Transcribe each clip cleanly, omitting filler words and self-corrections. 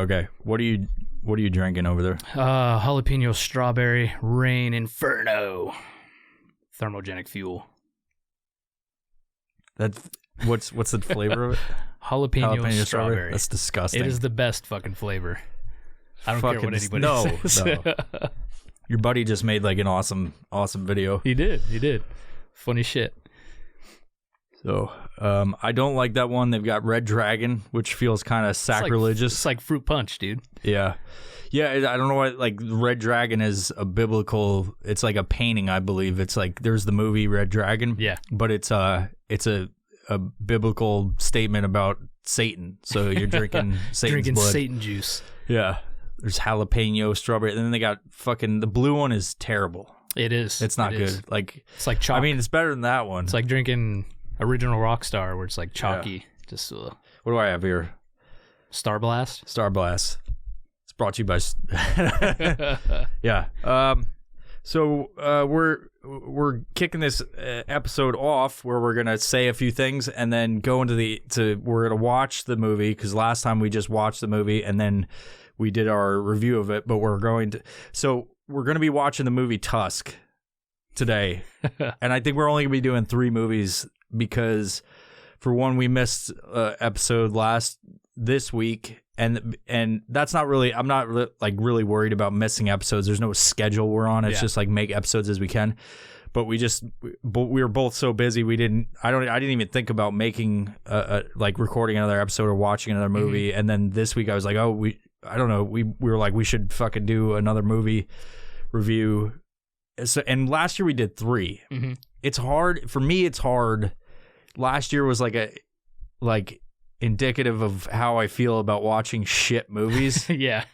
Okay. What are you drinking over there? Jalapeno strawberry rain inferno. Thermogenic fuel. What's the flavor of it? Jalapeno strawberry. That's disgusting. It is the best fucking flavor. I don't care what anybody says. No. Your buddy just made like an awesome video. He did. Funny shit. So, I don't like that one. They've got Red Dragon, which feels kind of sacrilegious. It's like fruit punch, dude. Yeah. Yeah, I don't know what, like, Red Dragon is a biblical, it's like a painting, I believe. It's like, there's the movie Red Dragon. Yeah. But it's a biblical statement about Satan. So you're drinking Satan's blood. Satan juice. Yeah. There's jalapeno, strawberry, and then they got the blue one is terrible. It is. It's not good. Like, it's like chalk. I mean, it's better than that one. It's like drinking Original Rockstar, where it's like chalky. Yeah. Just what do I have here? Star Blast. It's brought to you by. Yeah. So we're kicking this episode off where we're gonna say a few things and then go into we're gonna watch the movie, because last time we just watched the movie and then we did our review of it, but we're going to be watching the movie Tusk today. And I think we're only gonna be doing 3 movies because, for one, we missed episode this week, and that's not really. I'm not really worried about missing episodes. There's no schedule we're on. It's just like make episodes as we can. But we were both so busy I didn't even think about making like recording another episode or watching another movie. Mm-hmm. And then this week I was like, I don't know. We were like, we should fucking do another movie review. So, and last year we did 3. Mm-hmm. It's hard for me. It's hard. Last year was like indicative of how I feel about watching shit movies. Yeah.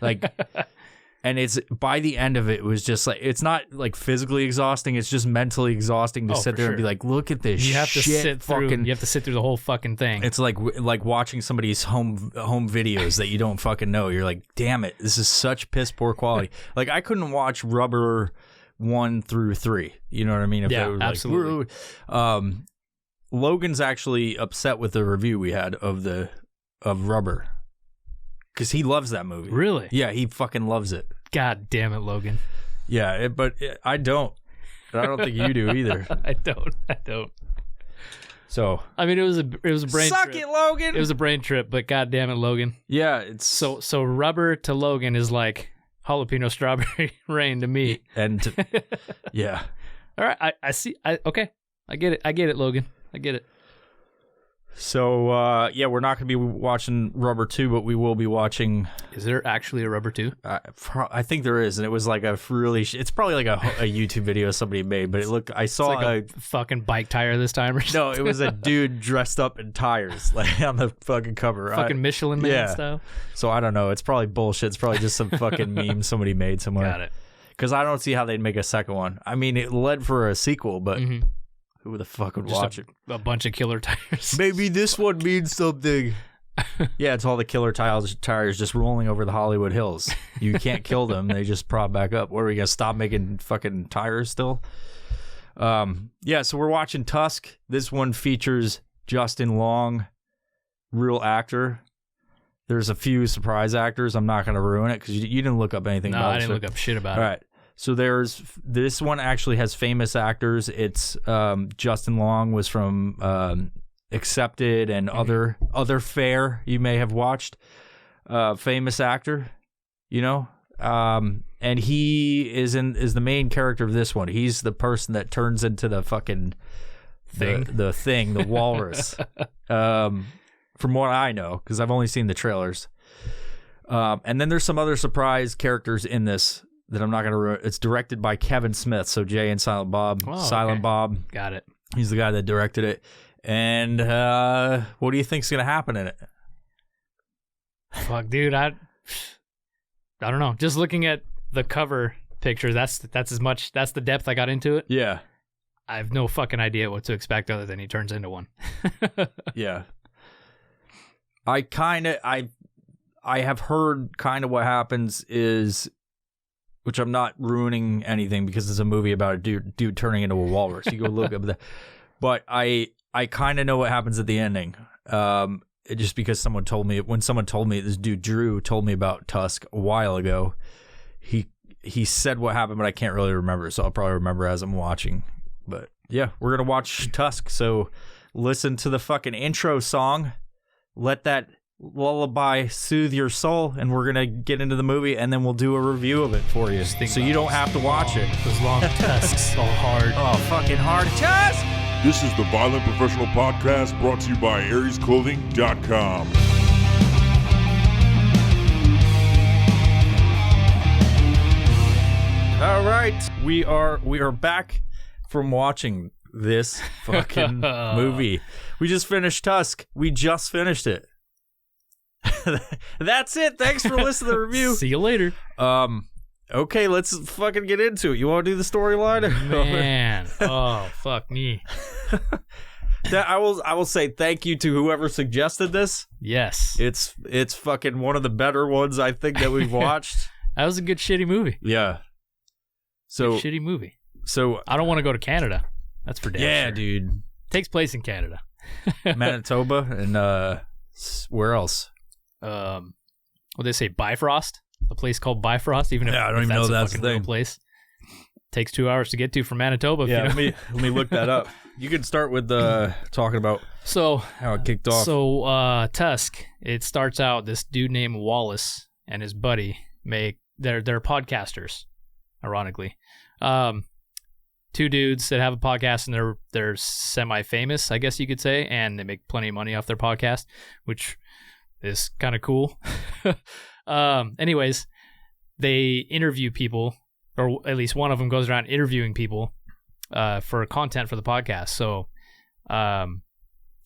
And it's by the end of it was just like, it's not like physically exhausting. It's just mentally exhausting to sit there and be like, look at this. You have to sit through the whole fucking thing. It's like watching somebody's home videos that you don't fucking know. You're like, damn it, this is such piss poor quality. Like, I couldn't watch Rubber 1 through 3. You know what I mean? If yeah, absolutely. Logan's actually upset with the review we had of Rubber, because he loves that movie. Really? Yeah, he fucking loves it. God damn it, Logan. Yeah, I don't. I don't think you do either. I don't. So I mean, it was a brain trip. Suck it, Logan. It was a brain trip, but god damn it, Logan. Yeah, it's so Rubber to Logan is like jalapeno strawberry rain to me. And yeah. All right, I see. Okay, I get it, Logan. I get it. So, yeah, we're not going to be watching Rubber 2, but we will be watching... Is there actually a Rubber 2? I think there is, and it was like a really... It's probably like a YouTube video somebody made, but I saw like a fucking bike tire this time or something. No, it was a dude dressed up in tires, like on the fucking cover. Fucking Michelin Man style? So, I don't know. It's probably bullshit. It's probably just some fucking meme somebody made somewhere. Got it. Because I don't see how they'd make a second one. I mean, it led for a sequel, but... Mm-hmm. Who the fuck would watch it? A bunch of killer tires. Maybe this one means something. Yeah, it's all the killer tires just rolling over the Hollywood Hills. You can't kill them. They just prop back up. What, are we going to stop making fucking tires still? Yeah, so we're watching Tusk. This one features Justin Long, real actor. There's a few surprise actors. I'm not going to ruin it because you didn't look up anything about it. No, I didn't look up shit about it. All right. So this one actually has famous actors. It's Justin Long was from Accepted and other Fare you may have watched. Famous actor, you know, and he is the main character of this one. He's the person that turns into the fucking thing, the walrus. From what I know, because I've only seen the trailers. And then there's some other surprise characters in this that I'm not going to ruin. It's directed by Kevin Smith, so Jay and Silent Bob. Oh, Silent Bob. Got it. He's the guy that directed it. And what do you think's going to happen in it? Fuck, dude, I don't know. Just looking at the cover picture, that's as much. That's the depth I got into it. Yeah. I have no fucking idea what to expect other than he turns into one. Yeah. I have heard kind of what happens is, which I'm not ruining anything because it's a movie about a dude turning into a walrus. You go look up that. But I kind of know what happens at the ending. just because someone told me this dude Drew told me about Tusk a while ago. He said what happened, but I can't really remember, so I'll probably remember as I'm watching. But yeah, we're gonna watch Tusk, so listen to the fucking intro song. Let that lullaby soothe your soul, and we're gonna get into the movie, and then we'll do a review of it for you, so you don't have to watch it. Those long tusks, all hard. Oh, fucking hard Tusk! This is the Violent Professional Podcast, brought to you by AriesClothing.com. All right, we are back from watching this fucking movie. We just finished Tusk. We just finished it. That's it. Thanks for listening to the review. See you later. Okay, let's fucking get into it. You want to do the storyline? Man, oh fuck me. I will say thank you to whoever suggested this. Yes, it's fucking one of the better ones I think that we've watched. That was a good shitty movie. Yeah. So good shitty movie. So I don't want to go to Canada. That's for damn yeah, sure. dude. Takes place in Canada, Manitoba, and where else? What they say, Bifrost, a place called Bifrost. Even if I don't even know that's the thing. Place takes 2 hours to get to from Manitoba. Yeah, let me look that up. You can start with talking about how it kicked off. So Tusk, it starts out this dude named Wallace and his buddy they're podcasters, ironically. Two dudes that have a podcast, and they're semi-famous, I guess you could say, and they make plenty of money off their podcast, which is kind of cool. Anyways, they interview people, or at least one of them goes around interviewing people for content for the podcast. So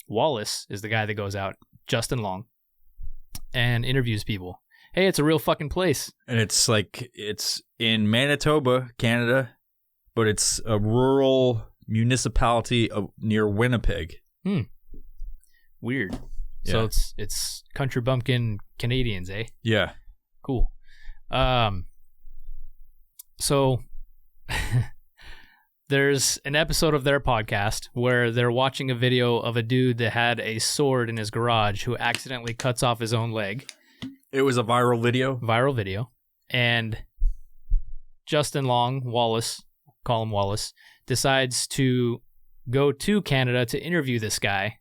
Wallace is the guy that goes out, Justin Long, and interviews people. Hey, it's a real fucking place. And it's in Manitoba, Canada, but it's a rural municipality near Winnipeg. Weird. Yeah. So it's country bumpkin Canadians, eh? Yeah. Cool. So there's an episode of their podcast where they're watching a video of a dude that had a sword in his garage who accidentally cuts off his own leg. It was a viral video. And Justin Long, Wallace, call him Wallace, decides to go to Canada to interview this guy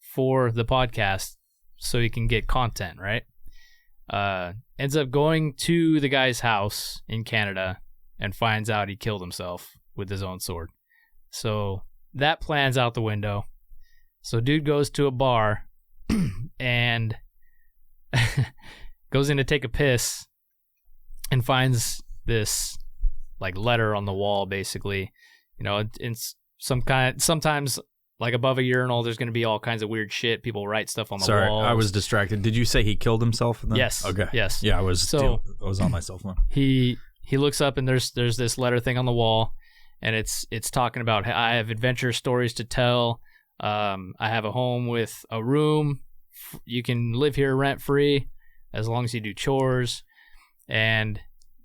for the podcast so he can get content, right? Ends up going to the guy's house in Canada and finds out he killed himself with his own sword. So that plan's out the window. So dude goes to a bar and goes in to take a piss and finds this like letter on the wall, basically. You know, it's sometimes like above a urinal, there's going to be all kinds of weird shit. People write stuff on the wall. Sorry, I was distracted. Did you say he killed himself? Yes. Okay. Yes. Yeah, I was on my cell phone. He looks up and there's this letter thing on the wall, and it's talking about, I have adventure stories to tell. I have a home with a room. You can live here rent free as long as you do chores and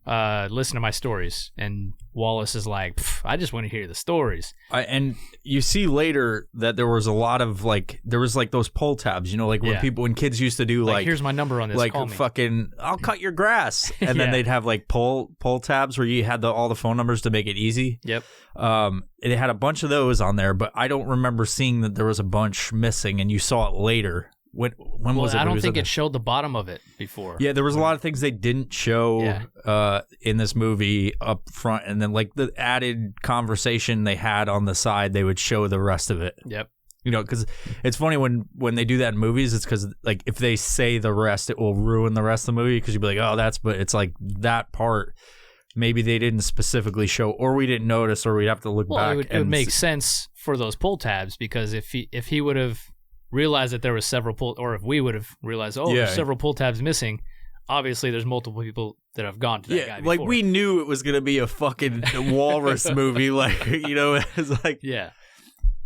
listen to my stories. And Wallace is like, I just want to hear the stories. And you see later that there was a lot of those pull tabs, you know, like when kids used to do like here's my number on this, like call me. Fucking I'll cut your grass, and then they'd have like pull tabs where you had all the phone numbers to make it easy. Yep. It had a bunch of those on there, but I don't remember seeing that there was a bunch missing, and you saw it later. When was it? I don't think it showed the bottom of it before. Yeah, there was a lot of things they didn't show in this movie up front, and then like the added conversation they had on the side, they would show the rest of it. Yep. You know, because it's funny when they do that in movies, it's because like if they say the rest, it will ruin the rest of the movie, because you'll be like, but it's like that part maybe they didn't specifically show, or we didn't notice, or we'd have to look back. It would make sense for those pull tabs, because if he would have realized that there was several or if we would have realized, there's several pull tabs missing, obviously there's multiple people that have gone to that guy before. Like we knew it was gonna be a fucking walrus movie, like, you know, it's like, yeah.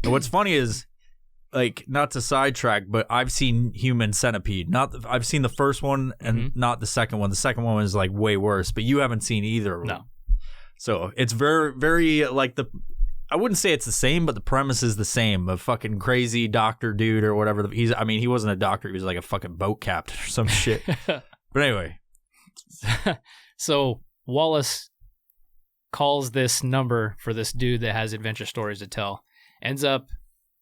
And what's funny is, like, not to sidetrack, but I've seen Human Centipede. I've seen the first one and not the second one. The second one was like way worse, but you haven't seen either of them. No. So it's very, very like I wouldn't say it's the same, but the premise is the same. A fucking crazy doctor dude or whatever. He wasn't a doctor. He was like a fucking boat captain or some shit. But anyway. So Wallace calls this number for this dude that has adventure stories to tell. Ends up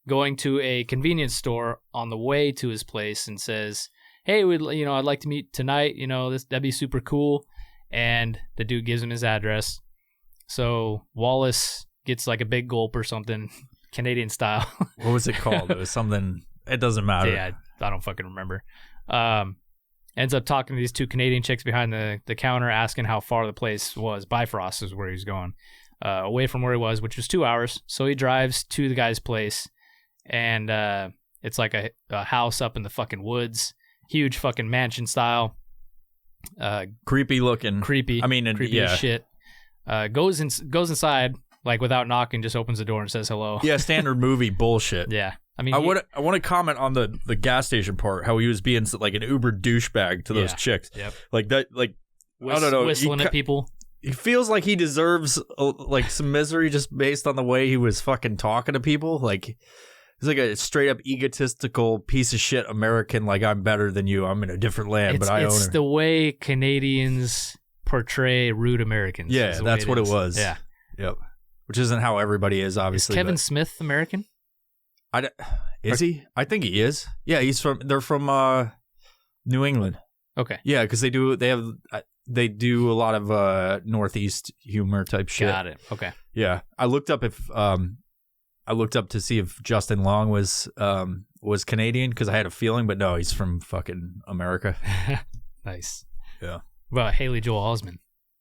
going to a convenience store on the way to his place and says, hey, I'd like to meet tonight. That'd be super cool. And the dude gives him his address. So Wallace gets like a big gulp or something, Canadian style. What was it called? It was something. It doesn't matter. Yeah, I don't fucking remember. Ends up talking to these two Canadian chicks behind the counter, asking how far the place was. Bifrost is where he's going, away from where he was, which was 2 hours. So he drives to the guy's place, and it's like a house up in the fucking woods, huge fucking mansion style. Creepy looking. Creepy. I mean, creepy as shit. Goes inside like without knocking, just opens the door and says hello. Yeah, standard movie bullshit. Yeah. I mean, I want to comment on the gas station part, how he was being like an uber douchebag to those chicks. Yep. Like that, like I don't know, whistling at people. He feels like he deserves like some misery just based on the way he was fucking talking to people. Like he's like a straight up egotistical piece of shit American. Like, I'm better than you. I'm in a different land, but I own it. It's the way Canadians portray rude Americans. Yeah, that's what it was. Yeah. Yep. Which isn't how everybody is, obviously. Is Kevin Smith American? Is he? I think he is. Yeah, they're from New England. Okay. Yeah, because they do a lot of Northeast humor type shit. Got it. Okay. Yeah, I looked up to see if Justin Long was Canadian because I had a feeling, but no, he's from fucking America. Nice. Yeah. Well, Haley Joel Osment.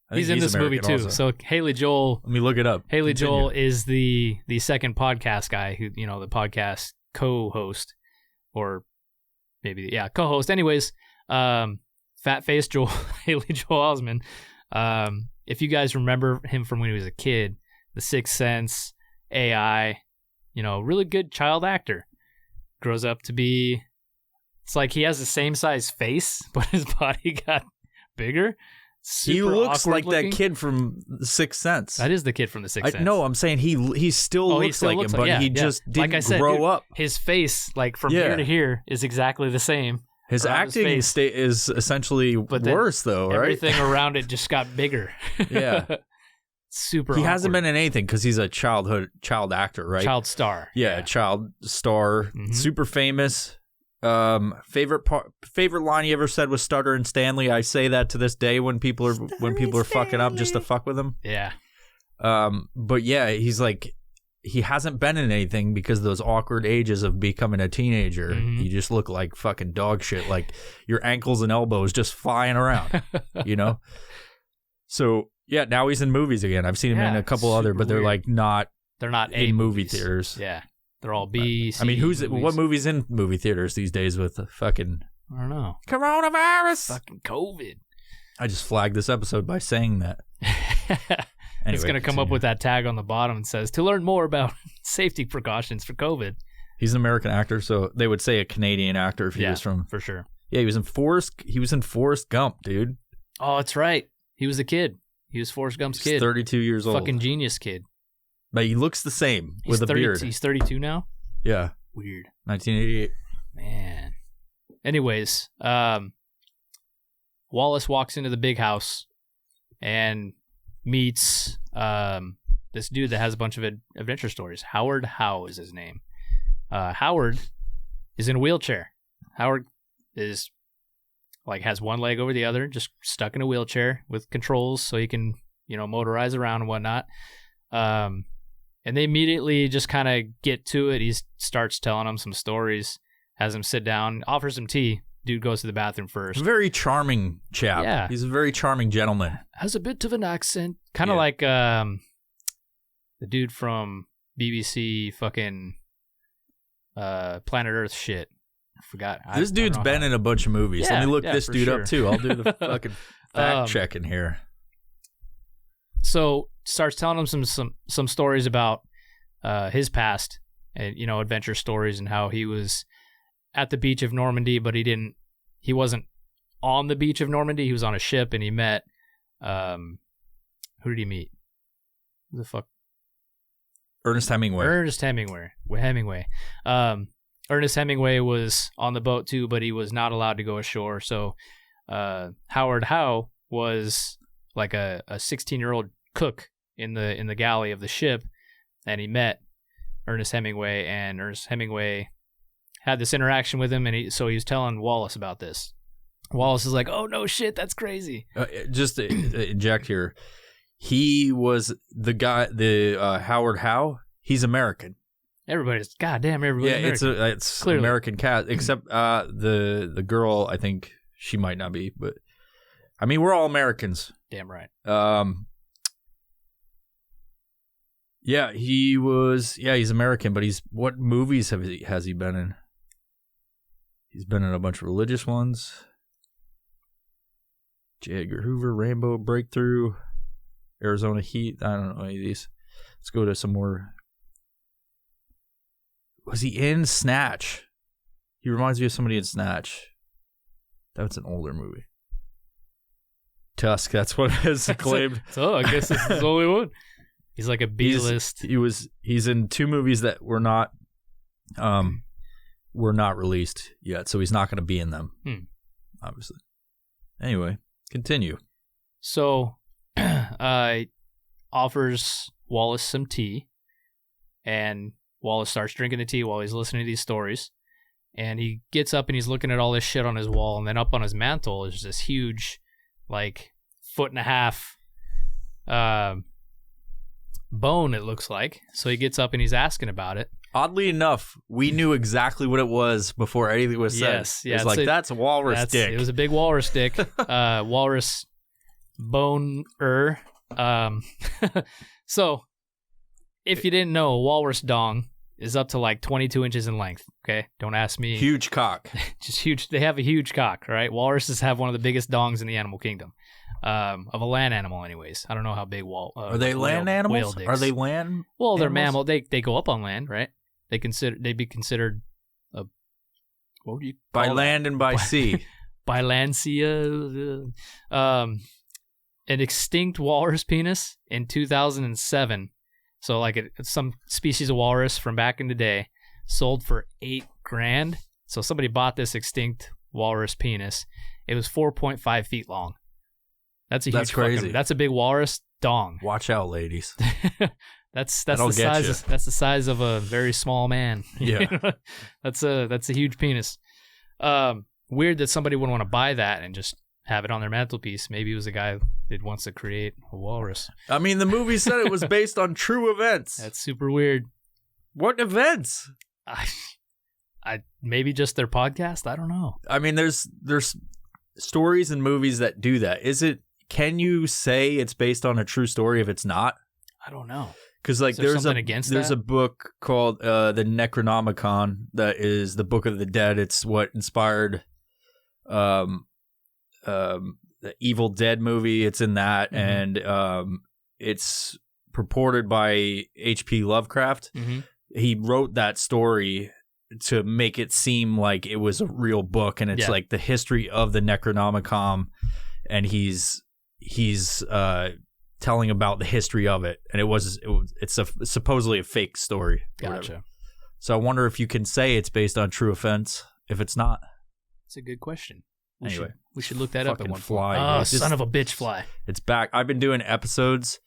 He's in this movie too. Also. So Haley Joel. Let me look it up. Haley Joel is the second podcast guy who, the podcast co-host, or maybe co-host. Anyways, fat face Joel Haley Joel Osment. If you guys remember him from when he was a kid, The Sixth Sense, AI, really good child actor. Grows up to be. It's like he has the same size face, but his body got bigger. He looks like looking. that kid from The Sixth Sense. That is the kid from The Sixth Sense. No, I'm saying he still looks like him, but he just didn't grow up. His face, like from here to here, is exactly the same. His acting is essentially worse, though, right? Everything around it just got bigger. Yeah. Super He awkward. hasn't been in anything because he's a child actor, right? Child star. Yeah, child star. Mm-hmm. Super famous. Favorite line he ever said was "Stutter and Stanley." I say that to this day when people are fucking up just to fuck with him. Yeah. But yeah, he's like, he hasn't been in anything because of those awkward ages of becoming a teenager. Mm-hmm. You just look like fucking dog shit, like your ankles and elbows just flying around, So yeah, now he's in movies again. I've seen him in a couple other, but they're like not. They're not in movie movies. theaters. Yeah. They're all B, C. I mean, movies. what movie's in movie theaters these days with the fucking I don't know. coronavirus? Fucking COVID. I just flagged this episode by saying that. It's going to come up with that tag on the bottom and says, to learn more about safety precautions for COVID. He's an American actor, so they would say a Canadian actor if he was from. For sure. Yeah, he was in Forrest Gump, dude. Oh, that's right. He was the kid. He was Forrest Gump's kid. 32 years old. Fucking genius kid. But he looks the same with a beard. He's 32 now? Yeah. Weird. 1988. Man. Anyways, Wallace walks into the big house and meets this dude that has a bunch of adventure stories. Howard Howe is his name. Howard is in a wheelchair. Howard is has one leg over the other, just stuck in a wheelchair with controls so he can, motorize around and whatnot. And they immediately just kind of get to it. He starts telling him some stories, has him sit down, offers him tea. Dude goes to the bathroom first. Very charming chap. Yeah. He's a very charming gentleman. Has a bit of an accent. Kind of like the dude from BBC fucking Planet Earth shit. I forgot. This dude's been in a bunch of movies. Yeah, Let me look this dude up, too. I'll do the fucking fact checking here. So starts telling him some stories about his past and adventure stories and how he was at the beach of Normandy, but he wasn't on the beach of Normandy. He was on a ship and he met who did he meet? Who the fuck? Ernest Hemingway. Ernest Hemingway. Ernest Hemingway was on the boat too, but he was not allowed to go ashore. So Howard Howe was like a 16-year-old cook in the galley of the ship, and he met Ernest Hemingway, and Ernest Hemingway had this interaction with him, and so he was telling Wallace about this. Wallace is like, "Oh no, shit, that's crazy." Just to inject here, he was the guy, Howard Howe. He's American. Everybody's American. It's clearly American cast, except the girl. I think she might not be, but I mean, we're all Americans. Damn right. Yeah, he was. Yeah, he's American, but what movies has he been in? He's been in a bunch of religious ones. J. Edgar Hoover, Rainbow, Breakthrough, Arizona Heat. I don't know any of these. Let's go to some more. Was he in Snatch? He reminds me of somebody in Snatch. That's an older movie. Tusk, that's what is claimed. So I guess this is the only one. He's like a B-list. He's in 2 movies that were not released yet, so he's not going to be in them. Obviously. Anyway, continue. So, offers Wallace some tea, and Wallace starts drinking the tea while he's listening to these stories. And he gets up and he's looking at all this shit on his wall, and then up on his mantle is this huge, like, 1.5 foot bone, it looks like. So he gets up and he's asking about it. Oddly enough, we knew exactly what it was before anything was said. Yes, yeah, it's like, that's a walrus dick. It was a big walrus dick. Walrus bone-er. So, if you didn't know, a walrus dong is up to like 22 inches in length. Okay, don't ask me. Huge cock. Just huge. They have a huge cock, right? Walruses have one of the biggest dongs in the animal kingdom, of a land animal, anyways. I don't know how big are they land animals? Are they land? Well, they're animals? mammal. They go up on land, right? They'd be considered a, what would you call by that? land and by sea. Bilancia. An extinct walrus penis in 2007. So like some species of walrus from back in the day sold for $8,000. So somebody bought this extinct walrus penis. It was 4.5 feet long. That's huge. Crazy. That's a big walrus dong. Watch out, ladies. That's the size. That's the size of a very small man. Yeah. That's a huge penis. Weird that somebody would want to buy that and just have it on their mantelpiece. Maybe it was a guy that wants to create a walrus. I mean, the movie said it was based on true events. That's super weird. What events? I maybe just their podcast. I don't know. I mean, there's stories and movies that do that. Can you say it's based on a true story if it's not? I don't know. Because like there's a book called the Necronomicon that is the Book of the Dead. It's what inspired the Evil Dead movie. It's in that, and it's purported by H.P. Lovecraft. He wrote that story to make it seem like it was a real book, and it's like the history of the Necronomicon, and he's telling about the history of it, and it's supposedly a fake story. Gotcha. So I wonder if you can say it's based on true events if it's not. It's a good question. Anyway, we should look that up at one fly. Oh, son of a bitch fly. It's back. I've been doing episodes.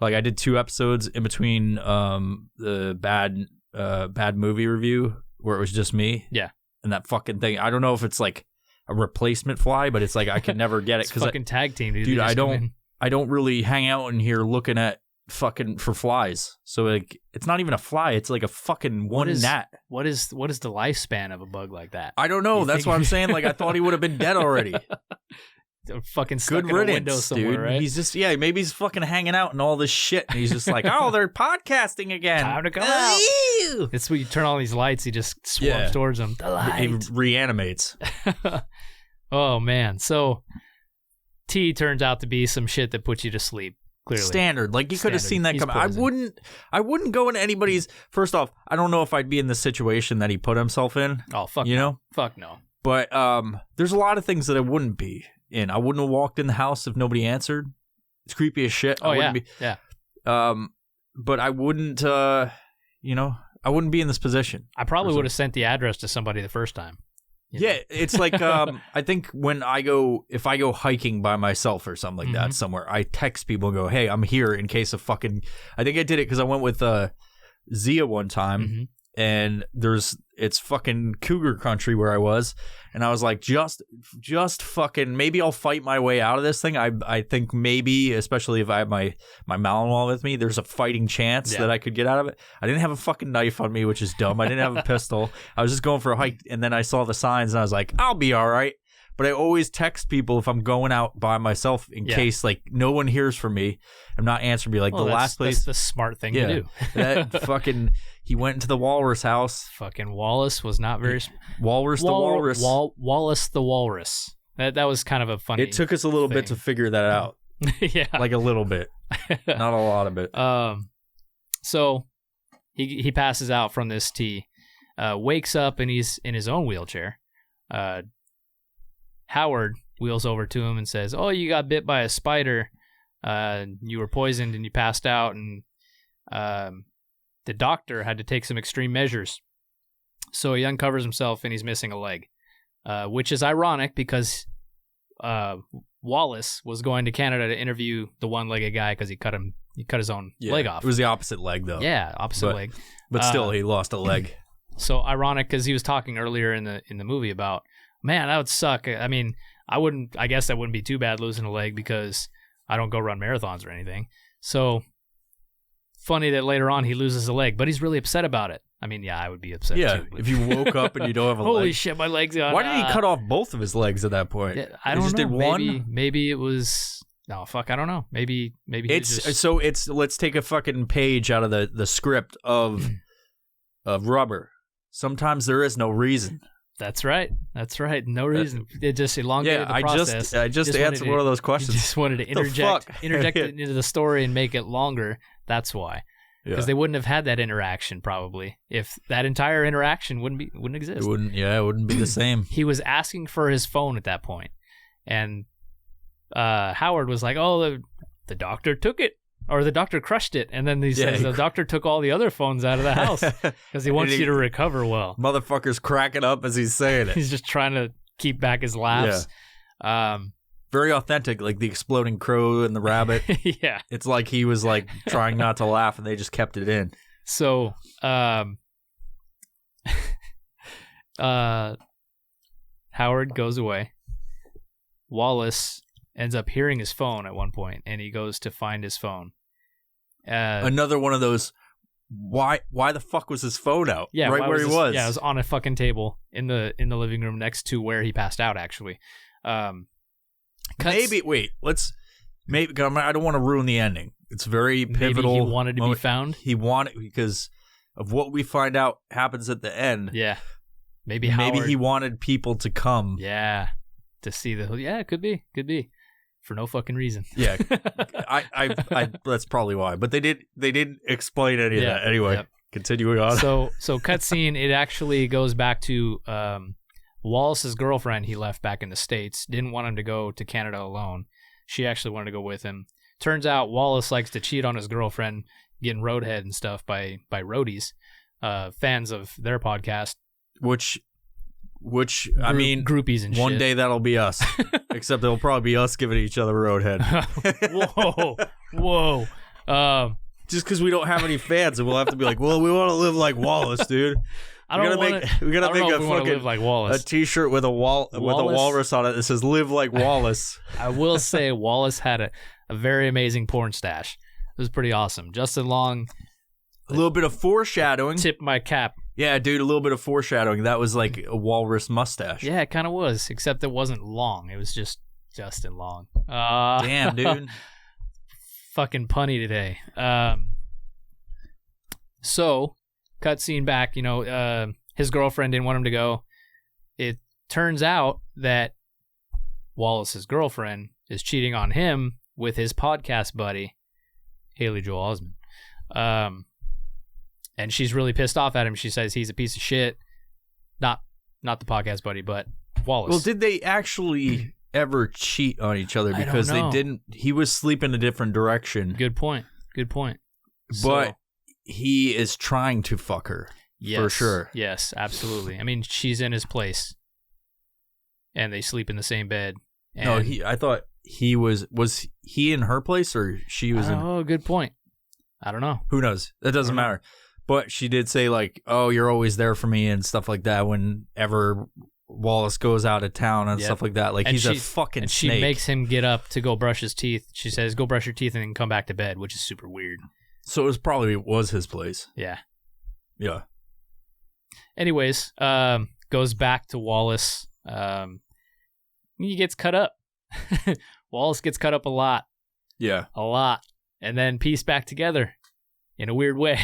Like I did 2 episodes in between the bad movie review where it was just me. Yeah. And that fucking thing. I don't know if it's like a replacement fly, but it's like I can never get it because fucking tag team, dude. Dude, I don't really hang out in here looking at fucking for flies. So like it's not even a fly, it's like a fucking gnat. What is the lifespan of a bug like that? I don't know. That's what I'm saying. Like I thought he would have been dead already. Fucking stuck in a window somewhere, dude. Right? He's just maybe he's fucking hanging out and all this shit, and he's just like, oh, they're podcasting again. Time to come out. It's when you turn on these lights, he just swarms towards them. The light. He reanimates. Oh man. So tea turns out to be some shit that puts you to sleep. Clearly. Standard. Like you could have seen that coming. I wouldn't go into anybody's. First off, I don't know if I'd be in the situation that he put himself in. Oh fuck. You know? Fuck no. But there's a lot of things that I wouldn't be in. I wouldn't have walked in the house if nobody answered. It's creepy as shit. Oh yeah. Yeah. But I wouldn't. I I wouldn't be in this position. I probably would have sent the address to somebody the first time. Yeah, it's like I think if I go hiking by myself or something like that somewhere, I text people and go, "Hey, I'm here in case of fucking." I think I did it because I went with Zia one time, and it's fucking cougar country where I was, and I was like, just fucking maybe I'll fight my way out of this thing. I think maybe, especially if I have my Malinois with me, there's a fighting chance that I could get out of it. I didn't have a fucking knife on me, which is dumb. I didn't have a pistol. I was just going for a hike, and then I saw the signs, and I was like, I'll be all right. But I always text people if I'm going out by myself in case like no one hears from me. I'm not answering me. Like the last place. That's the smart thing to do. That fucking he went into the walrus house. Fucking Wallace was not very Walrus the walrus. Wallace the walrus. That was kind of a funny. It took us a little bit to figure that out. Yeah, like a little bit, not a lot of it. So he passes out from this tea, wakes up and he's in his own wheelchair. Howard wheels over to him and says, "Oh, you got bit by a spider. You were poisoned and you passed out, and the doctor had to take some extreme measures." So he uncovers himself and he's missing a leg, which is ironic because Wallace was going to Canada to interview the one-legged guy because he cut his own leg off. It was the opposite leg though. Yeah, opposite leg. But still, he lost a leg. So ironic because he was talking earlier in the movie about, man, that would suck. I mean, I guess that wouldn't be too bad losing a leg because I don't go run marathons or anything. So funny that later on he loses a leg, but he's really upset about it. I mean, yeah, I would be upset too. If you woke up and you don't have a leg. Holy shit, my leg's gone. Why did he cut off both of his legs at that point? Yeah, I don't know. Did one? Maybe it was... No, fuck, I don't know. Maybe let's take a fucking page out of the script of Rubber. Sometimes there is no reason. That's right. No reason. It just elongated the process. I just answered one of those questions. You just wanted to interject it into the story and make it longer. That's why. Because they wouldn't have had that interaction probably if that entire interaction wouldn't exist. It wouldn't be the same. He was asking for his phone at that point, and Howard was like, "Oh, the doctor took it, or the doctor crushed it," and then he says the doctor took all the other phones out of the house because he wants you to recover well. Motherfucker's cracking up as he's saying it. He's just trying to keep back his laughs. Yeah. Very authentic, like the exploding crow and the rabbit. Yeah, it's like he was like trying not to laugh, and they just kept it in. So, Howard goes away. Wallace ends up hearing his phone at one point, and he goes to find his phone. Another one of those. Why the fuck was his phone out? Yeah, right where he was. Yeah, it was on a fucking table in the living room next to where he passed out. Actually, maybe I don't want to ruin the ending. It's very pivotal. Maybe he wanted to be found. He wanted because of what we find out happens at the end. Yeah, maybe he wanted people to come. Yeah. To see it could be for no fucking reason. Yeah, I that's probably why. But they didn't explain any of that anyway. Yep. Continuing on. So cutscene. It actually goes back to Wallace's girlfriend. He left back in the States. Didn't want him to go to Canada alone. She actually wanted to go with him. Turns out Wallace likes to cheat on his girlfriend, getting roadhead and stuff by roadies, fans of their podcast, Which I mean, groupies and one shit. day that'll be us. Except it'll probably be us giving each other roadhead. Whoa. Just because we don't have any fans, and we'll have to be like, well, we want to live like Wallace, dude. We gotta make a fucking like Wallace. A T-shirt with a walrus on it that says "Live like Wallace." I will say Wallace had a very amazing porn stash. It was pretty awesome. Justin Long. A little bit of foreshadowing. Tip my cap. Yeah, dude, a little bit of foreshadowing. That was like a walrus mustache. Yeah, it kind of was, except it wasn't long. It was just Justin Long. Damn, dude. Fucking punny today. So, cutscene back, his girlfriend didn't want him to go. It turns out that Wallace's girlfriend is cheating on him with his podcast buddy, Haley Joel Osment. And she's really pissed off at him. She says he's a piece of shit. Not the podcast buddy, but Wallace. Well, did they actually ever cheat on each other? Because they didn't. He was sleeping a different direction. Good point. But he is trying to fuck her. Yes, for sure. Yes, absolutely. I mean, she's in his place, and they sleep in the same bed. And No, I thought he was he in her place or she was in? Oh, good point. I don't know. Who knows? It doesn't matter. But she did say like, "Oh, you're always there for me" and stuff like that. Whenever Wallace goes out of town and stuff like that, like he's a fucking and snake. she makes him get up to go brush his teeth. She says, "Go brush your teeth and then come back to bed," which is super weird. So it was his place. Yeah. Yeah. Anyways, goes back to Wallace. He gets cut up. Wallace gets cut up a lot. Yeah. A lot. And then pieced back together in a weird way.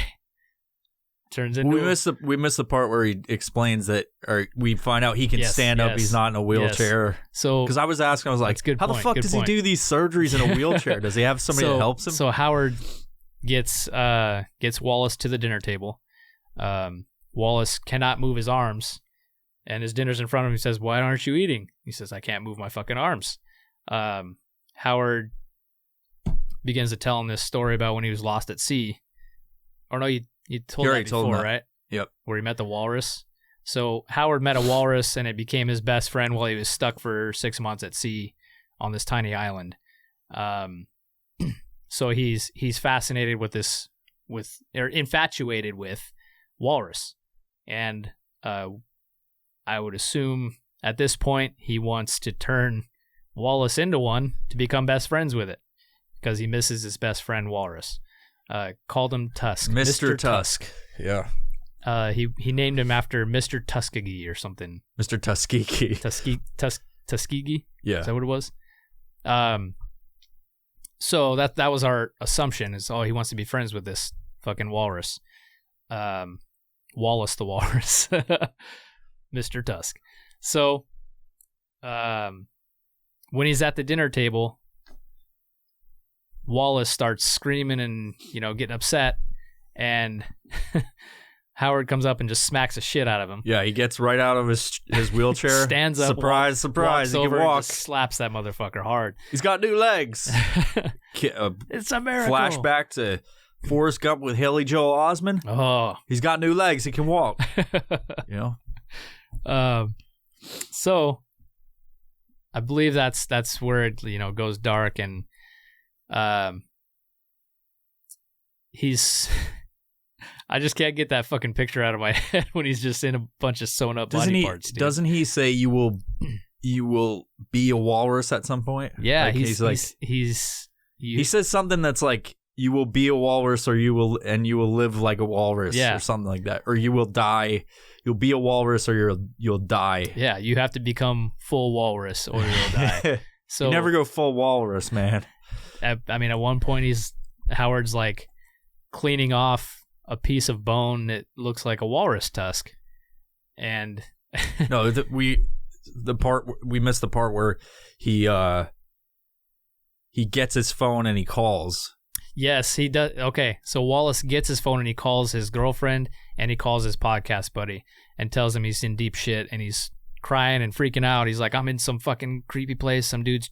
Turns into we missed the part where he explains that, or we find out he can stand up. He's not in a wheelchair. So because I was asking, I was like, how the fuck does he do these surgeries in a wheelchair? Does he have somebody that helps him? So Howard gets Wallace to the dinner table. Wallace cannot move his arms, and his dinner's in front of him. He says, "Why aren't you eating?" He says, "I can't move my fucking arms." Howard begins to tell him this story about when he was lost at sea. Or no, you told that before, right? Yep. Where he met the walrus. So Howard met a walrus, and it became his best friend while he was stuck for 6 months at sea on this tiny island. So he's fascinated with this, or infatuated with walrus, and I would assume at this point he wants to turn Wallace into one to become best friends with it because he misses his best friend walrus. Called him Tusk. Mr. Tusk. Yeah. He named him after Mr. Tuskegee or something. Mr. Tuskegee. Tuskegee? Yeah. Is that what it was? So that was our assumption is, he wants to be friends with this fucking walrus. Wallace the walrus. Mr. Tusk. So, when he's at the dinner table, Wallace starts screaming and, getting upset, and Howard comes up and just smacks the shit out of him. Yeah, he gets right out of his wheelchair. Stands up. Surprise, surprise. He can walk. And just slaps that motherfucker hard. He's got new legs. It's a miracle. Flashback to Forrest Gump with Haley Joel Osment. Oh. He's got new legs. He can walk. So I believe that's where it goes dark, and he's I just can't get that fucking picture out of my head when he's just in a bunch of sewn up body parts. Dude. Doesn't he say you will be a walrus at some point? Yeah, he says something that's like, you will be a walrus or you will live like a walrus, or something like that, or you will die. You'll be a walrus or you'll die. Yeah, you have to become full walrus or you'll die. So you never go full walrus, man. At one point Howard's like cleaning off a piece of bone that looks like a walrus tusk, and no, we missed the part where he gets his phone and he calls. Yes, he does. Okay, so Wallace gets his phone and he calls his girlfriend and he calls his podcast buddy and tells him he's in deep shit and he's crying and freaking out. He's like, I'm in some fucking creepy place. Some dude's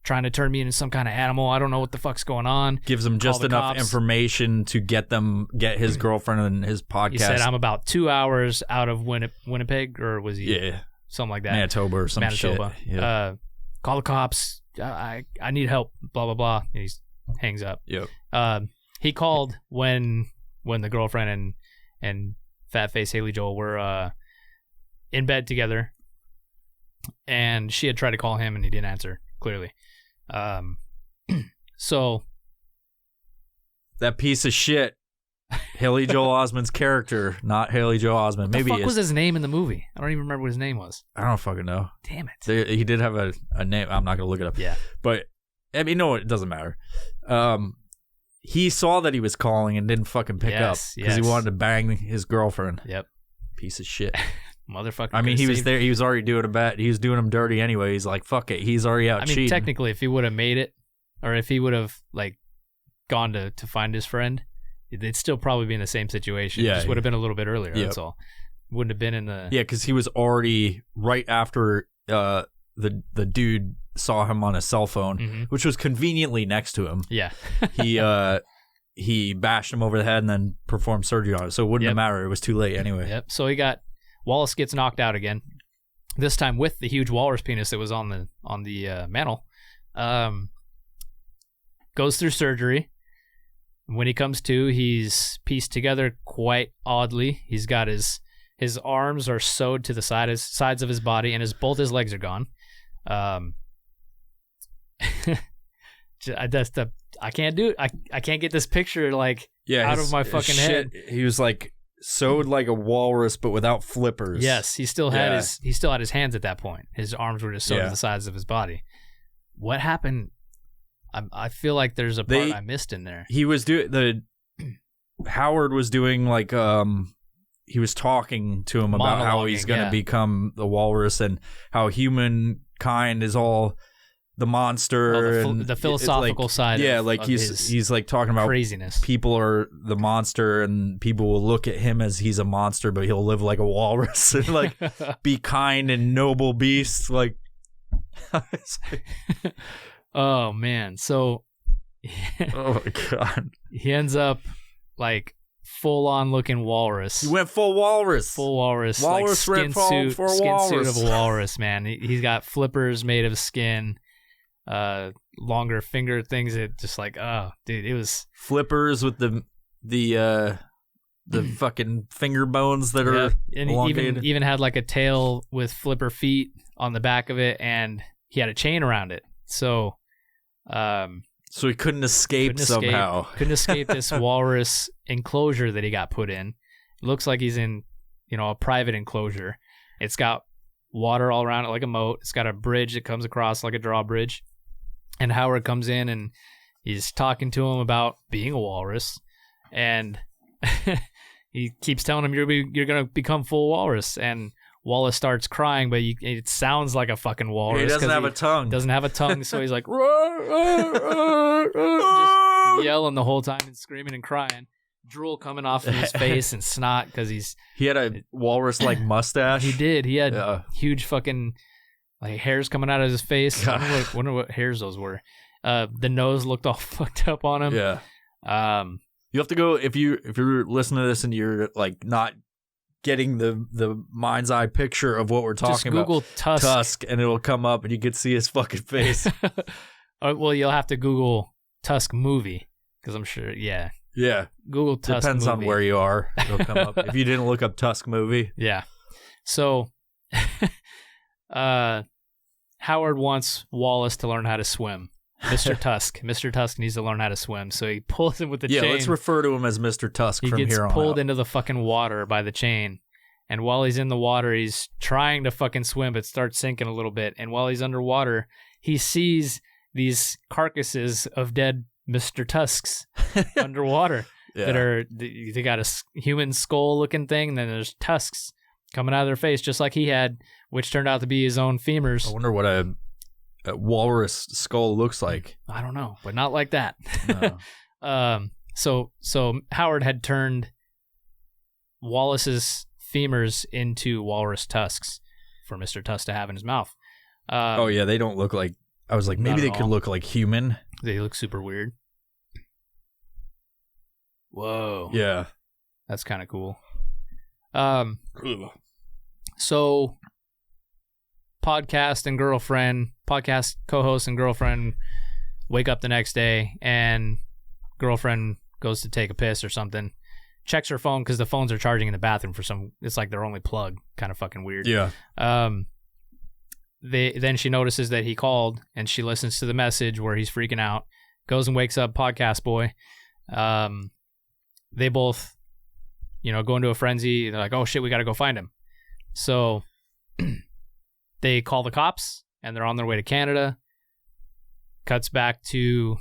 trying to turn me into some kind of animal. I don't know what the fuck's going on. Gives him just enough information to get his girlfriend and his podcast. He said, I'm about 2 hours out of Winnipeg, or was he? Yeah. Something like that. Manitoba or some shit. Yeah. Call the cops. I need help. Blah, blah, blah. And he hangs up. Yep. He called when the girlfriend and fat face Haley Joel were in bed together, and she had tried to call him and he didn't answer, clearly. So that piece of shit, Haley Joel Osment's character, not Haley Joel Osment. Maybe what the fuck was his name in the movie? I don't even remember what his name was. I don't fucking know. Damn it. He did have a name. I'm not gonna look it up. Yeah. But I mean, no, it doesn't matter. He saw that he was calling and didn't fucking pick up because he wanted to bang his girlfriend. Yep. Piece of shit. Motherfucker. I mean, he was there. He was already doing a bet. He was doing him dirty anyway. He's like, fuck it. He's already out cheating. Technically, if he would have made it, or if he would have like gone to find his friend, they'd still probably be in the same situation. Yeah. It just would have been a little bit earlier. Yep. That's all. Wouldn't have been in the... Yeah, because he was already right after the dude saw him on a cell phone, which was conveniently next to him. Yeah. he bashed him over the head and then performed surgery on it. So it wouldn't have mattered. It was too late anyway. Yep. So Wallace gets knocked out again. This time with the huge walrus penis that was on the mantle. Goes through surgery. When he comes to, he's pieced together quite oddly. He's got his arms are sewed to the sides of his body, and both his legs are gone. I can't do it. I can't get this picture out of my fucking head. He was like sewed like a walrus, but without flippers. Yes, he still had his hands at that point. His arms were just sewed to the sides of his body. What happened? I feel like there's a part I missed in there. He was Howard was doing he was talking to him about how he's going to become the walrus and how humankind is all the monster. The philosophical side. Yeah, he's like talking about craziness. People are the monster, and people will look at him as he's a monster, but he'll live like a walrus and be kind and noble beast. Oh man, so oh my god, he ends up full on looking walrus. He went full walrus, skin suit of a walrus. Man, he's got flippers made of skin, longer finger things. It just dude, it was flippers with the fucking finger bones that are and elongated. even had a tail with flipper feet on the back of it, and he had a chain around it. So he couldn't escape somehow. Couldn't escape this walrus enclosure that he got put in. It looks like he's in, a private enclosure. It's got water all around it like a moat. It's got a bridge that comes across like a drawbridge. And Howard comes in and he's talking to him about being a walrus. And he keeps telling him, you're going to become full walrus. And Wallace starts crying, but it sounds like a fucking walrus. He doesn't have a tongue. Doesn't have a tongue, so he's like, just yelling the whole time and screaming and crying. Drool coming off of his face and snot because he had a walrus-like mustache. He did. He had huge fucking hairs coming out of his face. I wonder what hairs those were. The nose looked all fucked up on him. Yeah. You have to go if you're listening to this and you're not getting the mind's eye picture of what we're talking about. Google Tusk, and it'll come up, and you can see his fucking face. Well, you'll have to Google Tusk movie because I'm sure. Yeah. Google Tusk. Depends on where you are. It'll come up. If you didn't look up Tusk movie. Yeah. So, Howard wants Wallace to learn how to swim. Mr. Tusk needs to learn how to swim, so he pulls him with the chain. Yeah, let's refer to him as Mr. Tusk from here on out. He gets pulled into the fucking water by the chain, and while he's in the water, he's trying to fucking swim, but starts sinking a little bit, and while he's underwater, he sees these carcasses of dead Mr. Tusks underwater that they got a human skull-looking thing, and then there's tusks coming out of their face, just like he had, which turned out to be his own femurs. I wonder what a walrus skull looks like. I don't know, but not like that. No. So Howard had turned Wallace's femurs into walrus tusks for Mr. Tusk to have in his mouth. They don't look like. I was like, maybe they could look like human. They look super weird. Whoa. Yeah, that's kind of cool. So. Podcast co-host and girlfriend wake up the next day, and girlfriend goes to take a piss or something, checks her phone because the phones are charging in the bathroom it's like their only plug, kind of fucking weird. Yeah. Then she notices that he called, and she listens to the message where he's freaking out, goes and wakes up podcast boy. They both, go into a frenzy. They're like, oh shit, we got to go find him. So they call the cops, and they're on their way to Canada. Cuts back to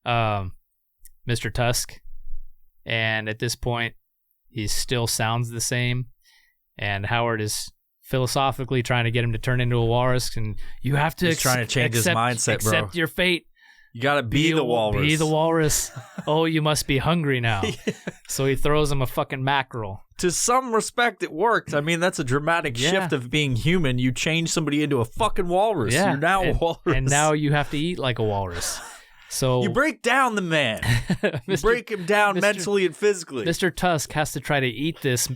Mr. Tusk, and at this point, he still sounds the same. And Howard is philosophically trying to get him to turn into a walrus, and you have to trying to change his mindset, bro. Accept your fate. You gotta be the walrus. Be the walrus. Oh, you must be hungry now. So he throws him a fucking mackerel. To some respect, it worked. I mean, that's a dramatic shift of being human. You change somebody into a fucking walrus. Yeah. You're now a walrus. And now you have to eat like a walrus. So you break down the man. You break him down mentally and physically. Mr. Tusk has to try to eat this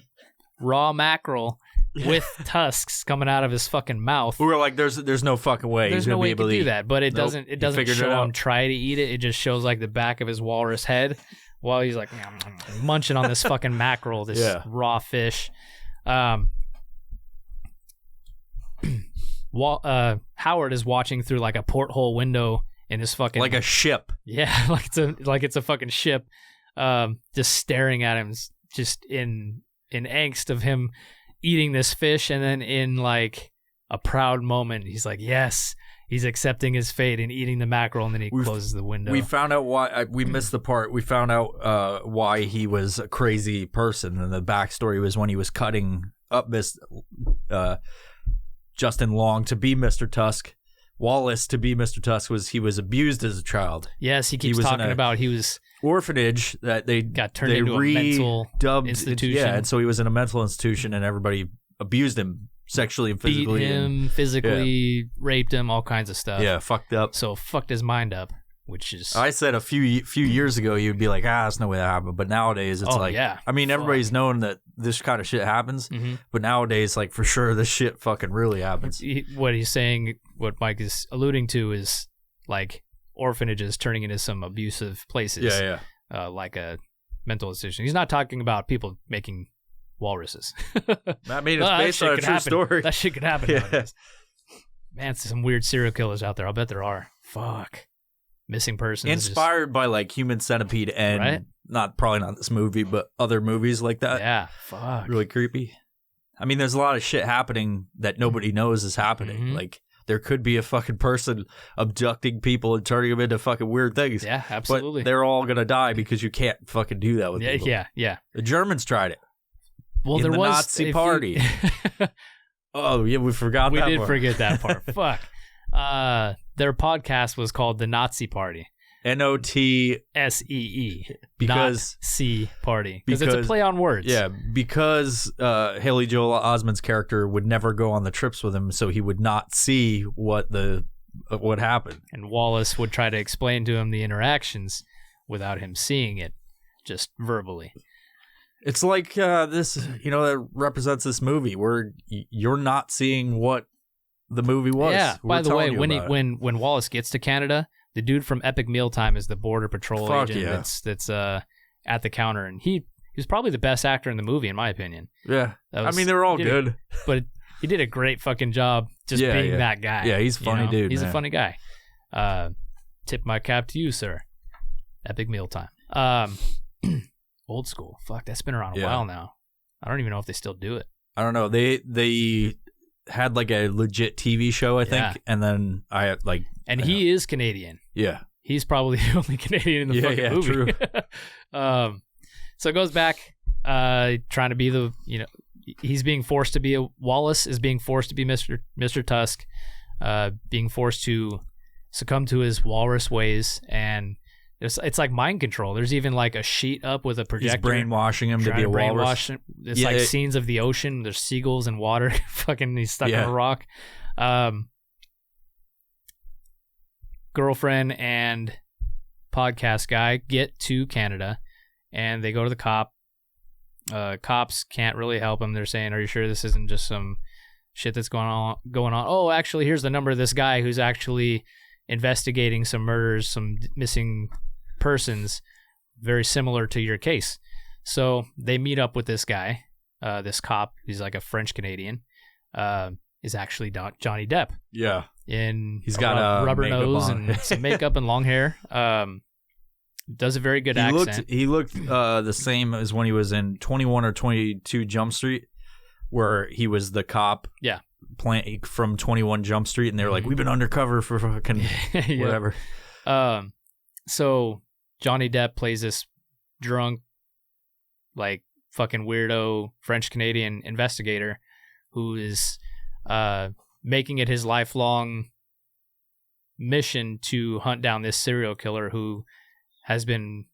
raw mackerel with tusks coming out of his fucking mouth. We were like, there's no fucking way. There's he's no gonna way be he able can to do that. But it doesn't show him try to eat it. It just shows like the back of his walrus head while he's like munching on this fucking mackerel, this raw fish. Howard is watching through like a porthole window in this fucking like a ship. Yeah, like it's a fucking ship. Just staring at him, just in angst of him eating this fish, and then in like a proud moment, he's like, yes, he's accepting his fate and eating the mackerel, and then he closes the window. We found out why we missed the part. We found out why he was a crazy person, and the backstory was when he was cutting up Justin Long to be Mr. Tusk. Wallace to be Mr. Tusk he was abused as a child. Yes, he keeps talking about he was orphanage that they got turned into a mental institution. Yeah, and so he was in a mental institution, and everybody abused him sexually and physically. Beat him, physically, raped him, all kinds of stuff. Yeah, fucked up. So fucked his mind up, which is... I said a few years ago, you'd be like, there's no way that happened. But nowadays, it's I mean, everybody's known that this kind of shit happens, but nowadays, like, for sure, this shit fucking really happens. What he's saying, what Mike is alluding to is, like, orphanages turning into some abusive places. Yeah. Like a mental institution. He's not talking about people making walruses. I mean, it's based on a true story. That shit could happen nowadays. Man, some weird serial killers out there. I'll bet there are. Fuck. Missing persons. Inspired by, like, Human Centipede and probably not this movie, but other movies like that. Yeah, fuck. Really creepy. I mean, there's a lot of shit happening that nobody knows is happening. Like, there could be a fucking person abducting people and turning them into fucking weird things. Yeah, absolutely. But they're all going to die because you can't fucking do that with people. Yeah. The Germans tried it. Well, in there the was Nazi party. Oh, yeah, we forgot that part. We did forget that part. Fuck. Their podcast was called The Nazi Party. NOTSEE. Because C Party. Because it's a play on words. Yeah, because Haley Joel Osment's character would never go on the trips with him, so he would not see what happened. And Wallace would try to explain to him the interactions without him seeing it, just verbally. It's like this, that represents this movie where you're not seeing what the movie was. Yeah. By the way, when Wallace gets to Canada, the dude from Epic Mealtime is the Border Patrol agent that's at the counter, and he was probably the best actor in the movie, in my opinion. Yeah. I mean, they're all good. But he did a great fucking job just being that guy. Yeah, he's a funny dude. He's a funny guy. Tip my cap to you, sir. Epic Mealtime. Old school. Fuck, that's been around a while now. I don't even know if they still do it. I don't know. They had like a legit TV show, I think, and then he is Canadian. Yeah. He's probably the only Canadian in the fucking movie. True. So it goes back, trying to be he's being forced to be Wallace is being forced to be Mr. Tusk, being forced to succumb to his walrus ways, and it's like mind control. There's even like a sheet up with a projector. He's brainwashing him to be a walrus. It's like scenes of the ocean. There's seagulls and water. Fucking, he's stuck on a rock. Girlfriend and podcast guy get to Canada, and they go to the cop. Cops can't really help him. They're saying, "Are you sure this isn't just some shit that's going on?" Oh, actually, here's the number of this guy who's actually investigating some murders, some missing persons, very similar to your case. So they meet up with this guy, this cop. He's like a French Canadian. Is actually Johnny Depp. Yeah, he's got a rubber nose and some makeup and long hair. Does a very good accent. He looked the same as when he was in 21 or 22 Jump Street, where he was the cop. Yeah. From 21 Jump Street, and they were like, "We've been undercover for fucking whatever." So Johnny Depp plays this drunk, like fucking weirdo French Canadian investigator who is making it his lifelong mission to hunt down this serial killer who has been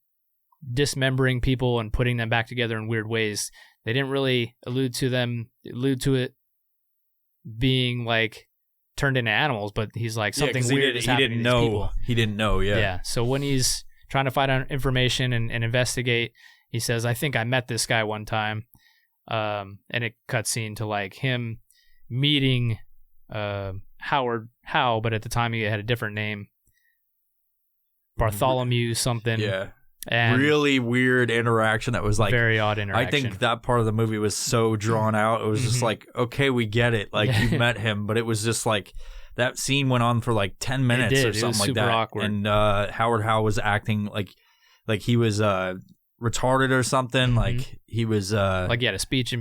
dismembering people and putting them back together in weird ways. They didn't really allude to it being like turned into animals, but he's like something 'cause weird is happening to these people. He didn't know. Yeah. Yeah. So when he's trying to find out information and investigate, he says, "I think I met this guy one time," and it cuts scene to like him meeting Howard Howe, but at the time he had a different name, Bartholomew something. Yeah. And really weird interaction that was like very odd interaction. I think that part of the movie was so drawn out. It was just like, okay, we get it. Like you met him, but it was just like that scene went on for like 10 minutes or something like that. Awkward. And Howard Howe was acting like he was retarded or something. Like he was like he had a speech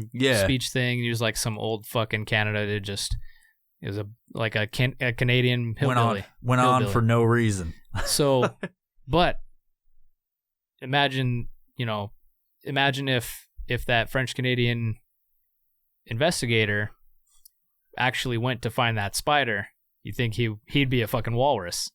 thing. He was like some old fucking Canada that just it was a Canadian hillbilly. Went on for no reason. So, but imagine if that French Canadian investigator actually went to find that spider, you think he'd be a fucking walrus.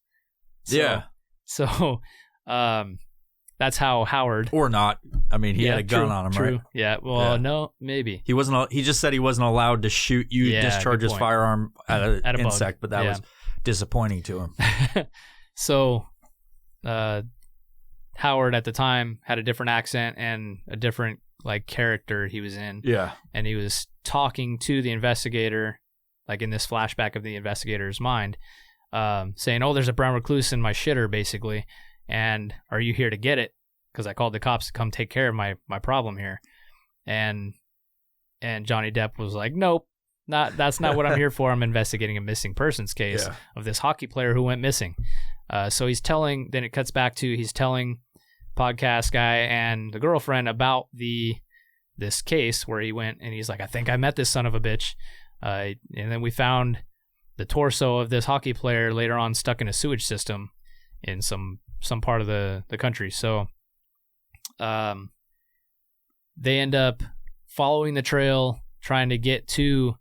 So that's how Howard, or not. I mean, he had a gun on him, right? Yeah. Well, no, maybe he wasn't. He just said he wasn't allowed to shoot discharge his firearm at an insect, but that was disappointing to him. So, Howard at the time had a different accent and a different like character he was in. Yeah. And he was talking to the investigator, like in this flashback of the investigator's mind, saying, "Oh, there's a brown recluse in my shitter, basically. And are you here to get it? Because I called the cops to come take care of my problem here." And Johnny Depp was like, "Nope, that's not what I'm here for. I'm investigating a missing persons case of this hockey player who went missing." So he's telling. Then it cuts back to he's telling podcast guy and the girlfriend about this case where he went, and he's like, "I think I met this son of a bitch." And then we found the torso of this hockey player later on stuck in a sewage system in some part of the country. So they end up following the trail, trying to get to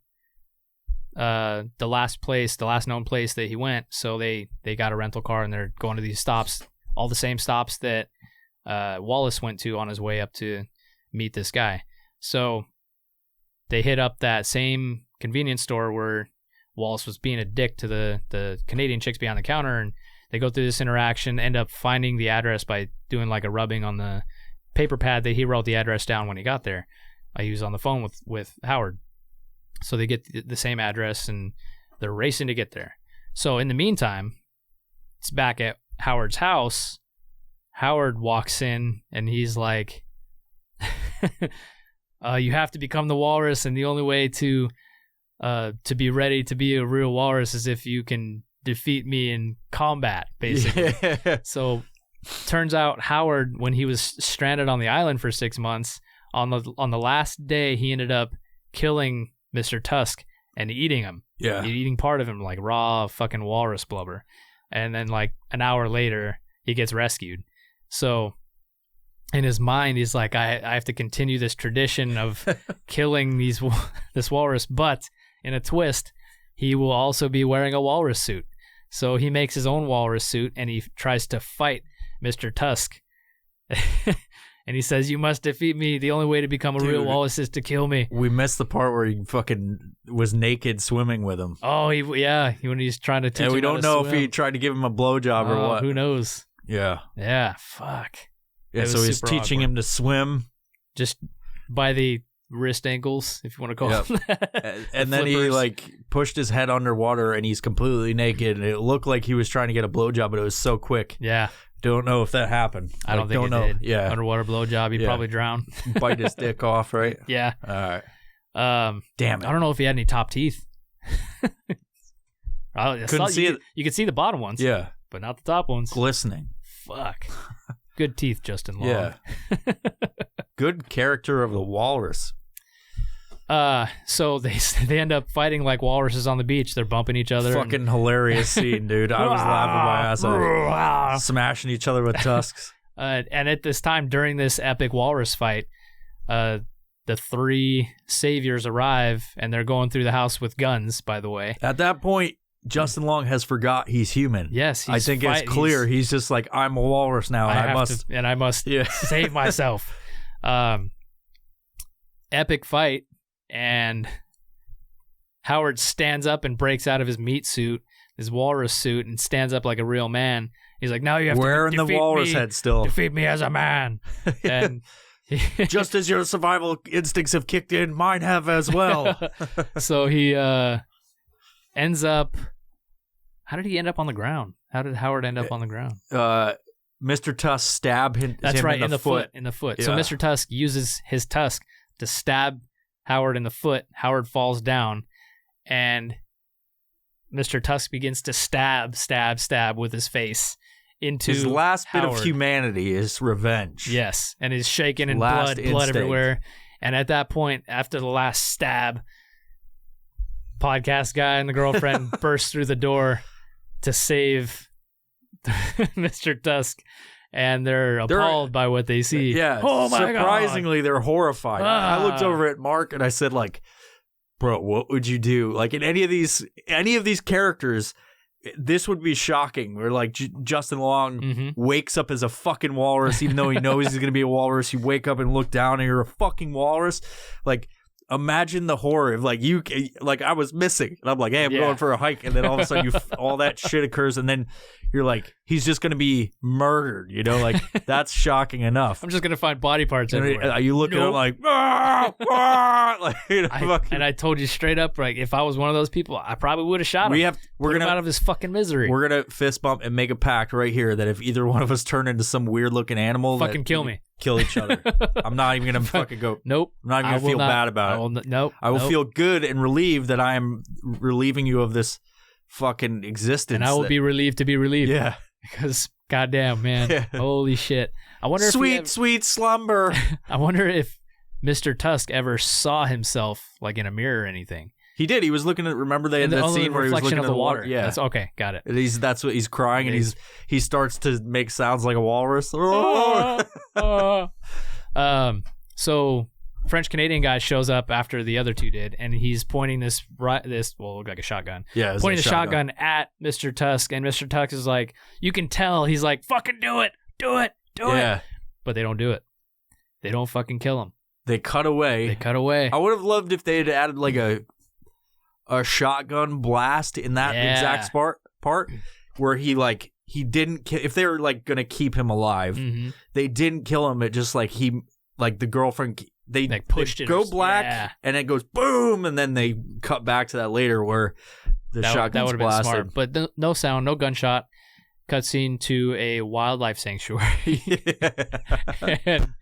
the last known place that he went. So they got a rental car and they're going to these stops, all the same stops that Wallace went to on his way up to meet this guy. So they hit up that same convenience store where Wallace was being a dick to the Canadian chicks behind the counter, and they go through this interaction, end up finding the address by doing like a rubbing on the paper pad that he wrote the address down when he got there. He was on the phone with Howard. So they get the same address and they're racing to get there. So in the meantime, it's back at Howard's house. Howard walks in and he's like, "You have to become the walrus, and the only way to be ready to be a real walrus is if you can defeat me in combat," basically. Yeah. So turns out Howard, when he was stranded on the island for 6 months, on the last day he ended up killing Mr. Tusk and eating him. Yeah. Eating part of him, like raw fucking walrus blubber. And then like an hour later he gets rescued. So in his mind he's like, I have to continue this tradition of killing this walrus, but in a twist he will also be wearing a walrus suit. So he makes his own walrus suit and he tries to fight Mr. Tusk. And he says, "You must defeat me. The only way to become a real walrus is to kill me." We missed the part where he fucking was naked swimming with him. Oh, when he's trying to teach him and we don't know swim. if he tried to give him a blowjob or what. Who knows? Yeah. Yeah, fuck. Yeah, so he's teaching him to swim. Just by the wrist ankles, if you want to call them that. And then he like pushed his head underwater and he's completely naked. And it looked like he was trying to get a blowjob, but it was so quick. Yeah. Don't know if that happened. I don't think it did. Yeah. Underwater blowjob, he'd probably drown. Bite his dick off, right? Yeah. All right. Damn it. I don't know if he had any top teeth. Couldn't see it. You could see the bottom ones. Yeah. But not the top ones. Glistening. Fuck. Good teeth, Justin Long. Yeah. Good character of the walrus. So they end up fighting like walruses on the beach. They're bumping each other. Fucking hilarious scene, dude. I was laughing my ass off. Smashing each other with tusks. And at this time, during this epic walrus fight, the three saviors arrive, and they're going through the house with guns, by the way. At that point, Justin Long has forgot he's human. Yes, I think it's clear. He's just like, I'm a walrus now, and I must save myself. Epic fight, and Howard stands up and breaks out of his meat suit, his walrus suit, and stands up like a real man. He's like, now you have wearing to the walrus head still. defeat me as a man. And just as your survival instincts have kicked in, mine have as well. So he ends up. How did he end up on the ground? How did Howard end up on the ground? Mr. Tusk stabbed him. That's right, in the foot. In the foot. Yeah. So Mr. Tusk uses his tusk to stab Howard in the foot. Howard falls down, and Mr. Tusk begins to stab with his face into his last Howard. bit of humanity is revenge. Yes, and he's shaking and Last blood instinct. everywhere. And at that point, after the last stab, podcast guy and the girlfriend burst through the door to save Mr. Tusk, and they're appalled by what they see. Yeah. Oh my surprisingly, they're horrified. I looked over at Mark and I said, like, bro, what would you do? Like in any of these characters, this would be shocking. Where like Justin Long wakes up as a fucking walrus, even though he knows he's gonna be a walrus. You wake up and look down and you're a fucking walrus. Like, imagine the horror of like you, like I was missing, and I'm like, hey, I'm going for a hike, and then all of a sudden all that shit occurs, and then you're like, he's just gonna be murdered. You know, like that's shocking enough. I'm just gonna find body parts everywhere. You look at him like, like you know, and I told you straight up, like if I was one of those people, I probably would have shot him. We're gonna out of his fucking misery. We're gonna fist bump and make a pact right here that if either one of us turn into some weird looking animal, fucking kill me. Kill each other. I'm not even gonna fucking go. Nope. I'm not even gonna feel bad about it. Nope. I will feel good and relieved that I am relieving you of this fucking existence. And I will be relieved to be relieved. Yeah. Because goddamn, man, holy shit! I wonder if sweet slumber. I wonder if Mr. Tusk ever saw himself like in a mirror or anything. He did. He was looking at. Remember they had that scene where he was looking at the water. Yeah, that's okay. Got it. That's what he's crying, and he starts to make sounds like a walrus. So French Canadian guy shows up after the other two did, and he's pointing this look like a shotgun. Yeah, pointing the shotgun at Mr. Tusk, and Mr. Tusk is like, you can tell he's like, fucking do it. But they don't do it. They don't fucking kill him. They cut away. I would have loved if they had added like a shotgun blast in that exact part where he didn't if they were like gonna keep him alive, they didn't kill him. It just like the girlfriend. They pushed it. Go black, and it goes boom, and then they cut back to that later where the shotgun's blasted. Been smart, but no sound, no gunshot. Cutscene to a wildlife sanctuary. And,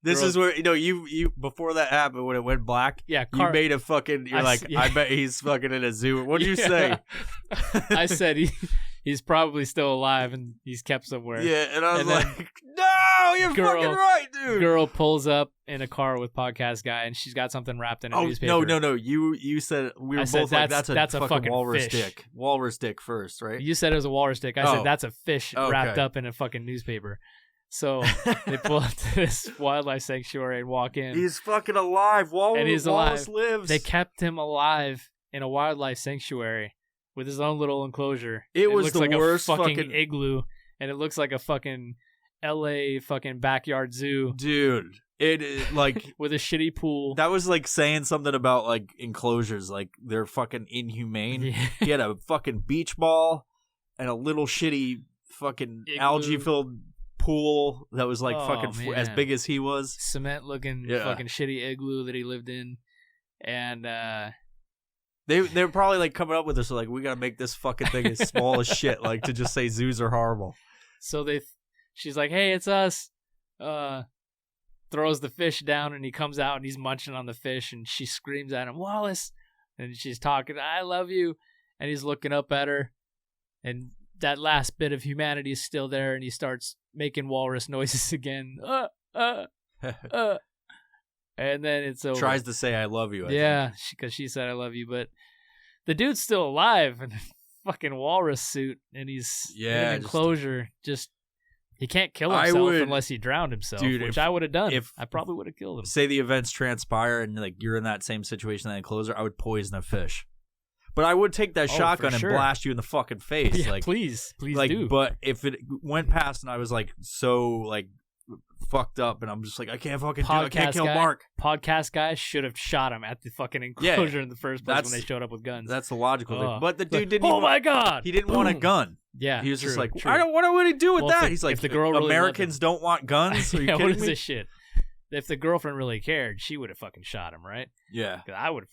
this is where you before that happened when it went black. Yeah, you made a fucking. I bet he's fucking in a zoo. What did you say? I said he's probably still alive and he's kept somewhere. Yeah, and I was like, no, you're fucking right, dude. Girl pulls up in a car with podcast guy, and she's got something wrapped in a newspaper. No. You said we were both like, that's a fucking walrus fish. dick. Walrus dick first, right? You said it was a walrus dick. I said that's a fish wrapped up in a fucking newspaper. So they pull up to this wildlife sanctuary and walk in. He's fucking alive. Wallace lives. They kept him alive in a wildlife sanctuary with his own little enclosure. It was looks the like worst a fucking igloo, and it looks like a fucking LA fucking backyard zoo. Dude, it is like with a shitty pool. That was like saying something about like enclosures, like they're fucking inhumane. Yeah. He had a fucking beach ball and a little shitty fucking algae filled pool that was like as big as he was. Cement looking fucking shitty igloo that he lived in. And they're probably like coming up with this like, we gotta make this fucking thing as small as shit, like to just say zoos are horrible. So she's like, hey, it's us. Throws the fish down, and he comes out and he's munching on the fish, and she screams at him, Wallace, and she's talking, I love you, and he's looking up at her, and that last bit of humanity is still there, and he starts making walrus noises again. And then it's over. Tries to say I love you. I think. Because she said I love you, but the dude's still alive in a fucking walrus suit, and he's in an enclosure. He can't kill himself unless he drowned himself, which I would have done. I probably would have killed him. Say the events transpire and like you're in that same situation, that enclosure, I would poison a fish. But I would take that shotgun and blast you in the fucking face. Yeah, like, please like, do. But if it went past and I was like so like fucked up, and I'm just like, I can't fucking do it. I can't kill Mark. Podcast guys should have shot him at the fucking enclosure in the first place when they showed up with guns. That's the logical thing. But the dude didn't. Oh my god! He didn't want a gun. Yeah, he was just like, I don't. What do we do with that? He's like, if the girl really Americans don't want guns. Are you kidding what is me? this shit? If the girlfriend really cared, she would have fucking shot him, right? Yeah, I would.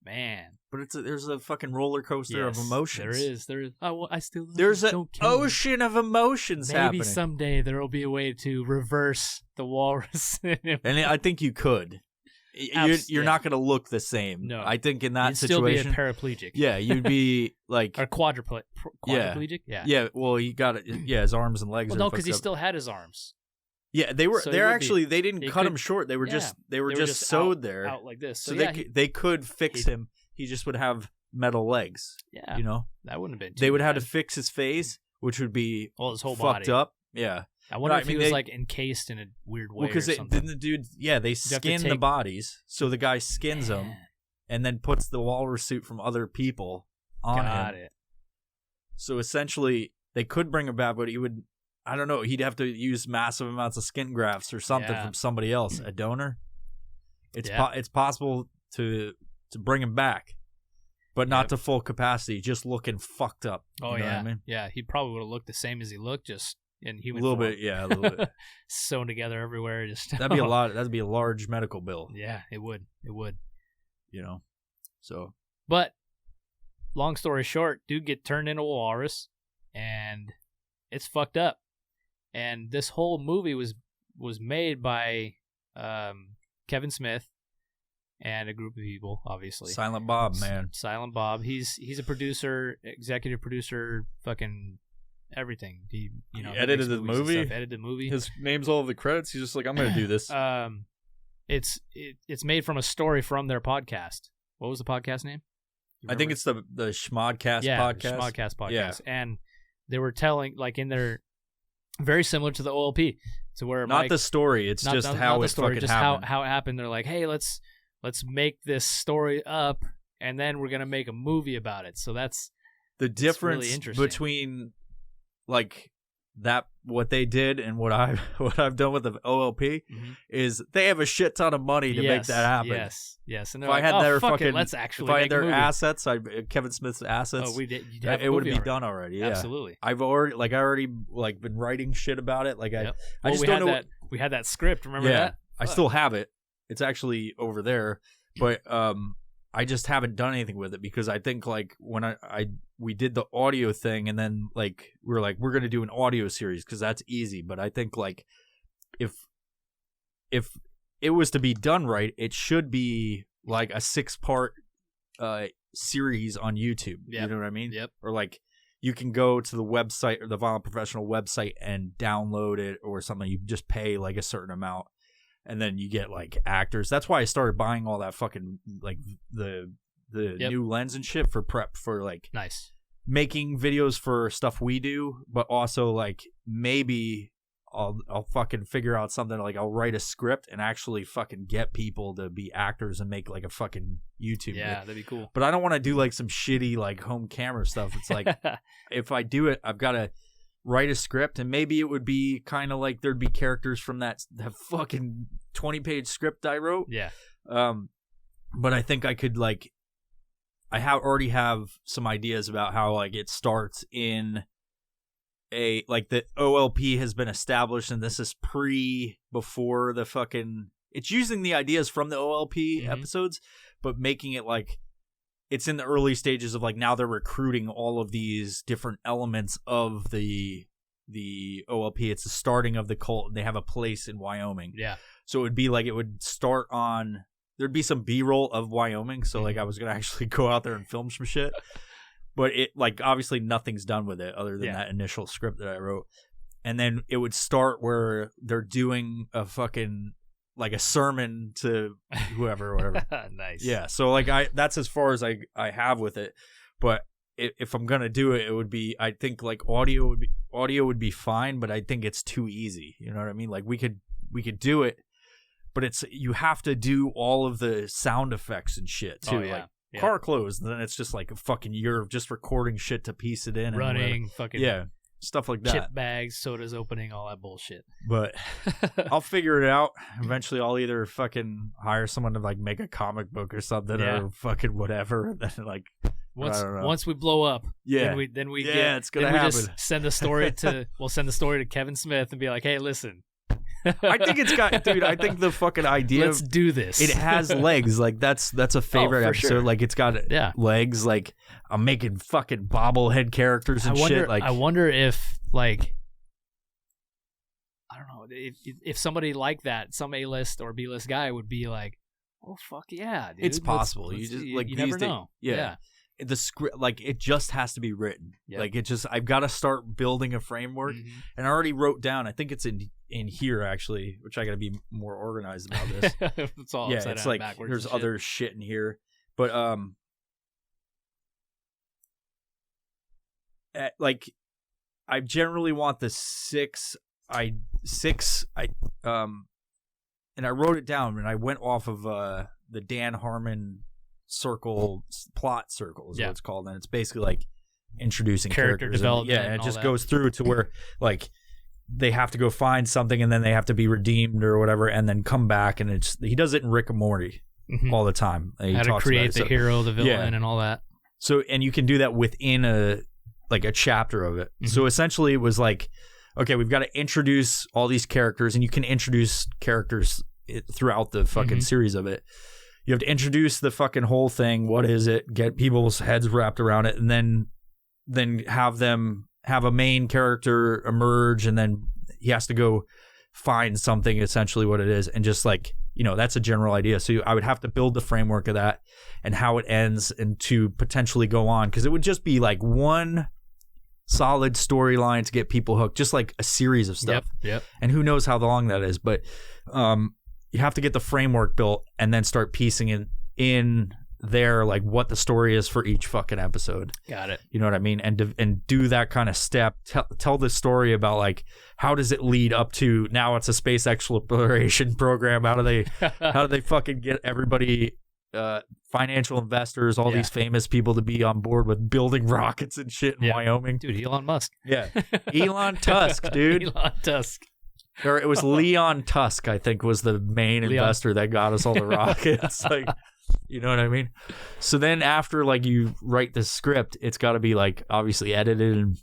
Man, but there's a fucking roller coaster of emotions. There is. Oh, well, I still. There's an ocean of emotions happening. Maybe someday there will be a way to reverse the walrus. And I think you could. You're not going to look the same. No, I think in that you'd situation, still be a paraplegic. Yeah, you'd be like or quadriplegic. Yeah. Yeah. Well, he got it. Yeah, his arms and legs. Well, no, because he still had his arms. Yeah, they were. So they didn't cut him short. They were just sewed there out like this. So they could fix him. He just would have metal legs. Yeah, you know that wouldn't have been. They would have to fix his face, which would be his whole fucked body up. Yeah. I wonder if he was like encased in a weird way. Because didn't the dude? Yeah, they skin the bodies. So the guy skins them, and then puts the walrus suit from other people on him. Got it. So essentially, they could bring him back, but he would. I don't know. He'd have to use massive amounts of skin grafts or something from somebody else, a donor. It's possible to bring him back, but not to full capacity. Just looking fucked up. Oh you know what I mean? Yeah. He probably would have looked the same as he looked, just in human. A little form. bit, yeah, a little bit sewn together everywhere. Just that'd be a lot. That'd be a large medical bill. Yeah, it would. It would. You know, so. But long story short, dude get turned into a walrus, and it's fucked up. And this whole movie was made by Kevin Smith and a group of people, obviously. Silent Bob, man. Silent Bob. He's a producer, executive producer, fucking everything. He edited the movie. Edited the movie. His name's all over the credits. He's just like, I'm gonna do this. It's made from a story from their podcast. What was the podcast name? I think it's the Schmodcast podcast. The Schmodcast podcast. Yeah. And they were telling, like, in their very similar to the OLP, to where not the story. It's just how it fucking happened. How it happened. They're like, hey, let's make this story up, and then we're gonna make a movie about it. So that's the difference really between like that what they did and what I've done with the OLP is they have a shit ton of money to make that happen. Yes. And if I had their fucking, let's actually if I had their movie. Assets, Kevin Smith's assets. Oh, we did. It would be done already. Yeah. Absolutely. I've already been writing shit about it. Like I just don't know. We had that script. Remember that? I still have it. It's actually over there, but I just haven't done anything with it because I think like when we did the audio thing and then like we're going to do an audio series because that's easy. But I think like if it was to be done right, it should be like a 6-part series on YouTube. Yep. You know what I mean? Yep. Or like you can go to the website or the Violent Professional website and download it or something. You just pay like a certain amount. And then you get like actors. That's why I started buying all that fucking like the new lens and shit for prep for like making videos for stuff we do, but also like maybe I'll fucking figure out something like I'll write a script and actually fucking get people to be actors and make like a fucking YouTube video. That'd be cool. But I don't want to do like some shitty like home camera stuff. It's like if I do it, I've got to write a script, and maybe it would be kind of like there'd be characters from that fucking 20-page script I wrote. Yeah. But I think I could like, already have some ideas about how like it starts in a like the OLP has been established, and this is before the fucking. It's using the ideas from the OLP episodes, but making it like. It's in the early stages of like now they're recruiting all of these different elements of the OLP. It's the starting of the cult. They have a place in Wyoming. Yeah. So it would be like it would start on. There'd be some B-roll of Wyoming. So like I was gonna actually go out there and film some shit. But it like obviously nothing's done with it other than that initial script that I wrote. And then it would start where they're doing a fucking. Like a sermon to whoever or whatever. Nice. Yeah. So like that's as far as I have with it. But if I'm gonna do it, it would be I think like audio would be fine, but I think it's too easy. You know what I mean? Like we could do it, but it's you have to do all of the sound effects and shit too. Like car closed, and then it's just like a fucking year of just recording shit to piece it in running and fucking stuff like that. Chip bags, sodas opening, all that bullshit. But I'll figure it out. Eventually, I'll either fucking hire someone to like make a comic book or something, or fucking whatever. And then like once we blow up, then we it's gonna happen. Just send the story to Kevin Smith and be like, hey, listen. I think it's got, dude. I think the fucking idea. Let's do this. It has legs. Like that's a favorite episode. Sure. Like it's got legs. Like I'm making fucking bobblehead characters and shit. Like I wonder if like I don't know if somebody like that, some A-list or B-list guy would be like, oh fuck yeah, dude. It's possible. You never know. Yeah. The script, like it just has to be written. Yep. Like I've got to start building a framework, and I already wrote down. I think it's in here actually, which I got to be more organized about this. It's all it's like there's other shit in here, but like I generally want the six, and I wrote it down, and I went off of the Dan Harmon plot circle is what it's called, and it's basically like introducing character characters development, and it just goes through to where like they have to go find something and then they have to be redeemed or whatever and then come back, and he does it in Rick and Morty all the time. How to create the hero, the villain, and all that. So, and you can do that within a chapter of it. So essentially it was like, okay, we've got to introduce all these characters, and you can introduce characters throughout the fucking series of it. You have to introduce the fucking whole thing. What is it? Get people's heads wrapped around it, and then have a main character emerge, and then he has to go find something, essentially what it is, and just like, that's a general idea. So I would have to build the framework of that and how it ends, and to potentially go on, because it would just be like one solid storyline to get people hooked, just like a series of stuff. Yep. And who knows how long that is, but you have to get the framework built and then start piecing in there, like what the story is for each fucking episode. Got it. You know what I mean? And do that kind of step. Tell the story about like, how does it lead up to now it's a space exploration program? How do they fucking get everybody, financial investors, all these famous people to be on board with building rockets and shit in Wyoming? Dude, Elon Musk. Yeah. Elon Tusk, dude. Elon Tusk. Or it was Leon Tusk, I think, was the main investor that got us all the rockets. Like, you know what I mean? So then after like you write the script, it's got to be like obviously edited and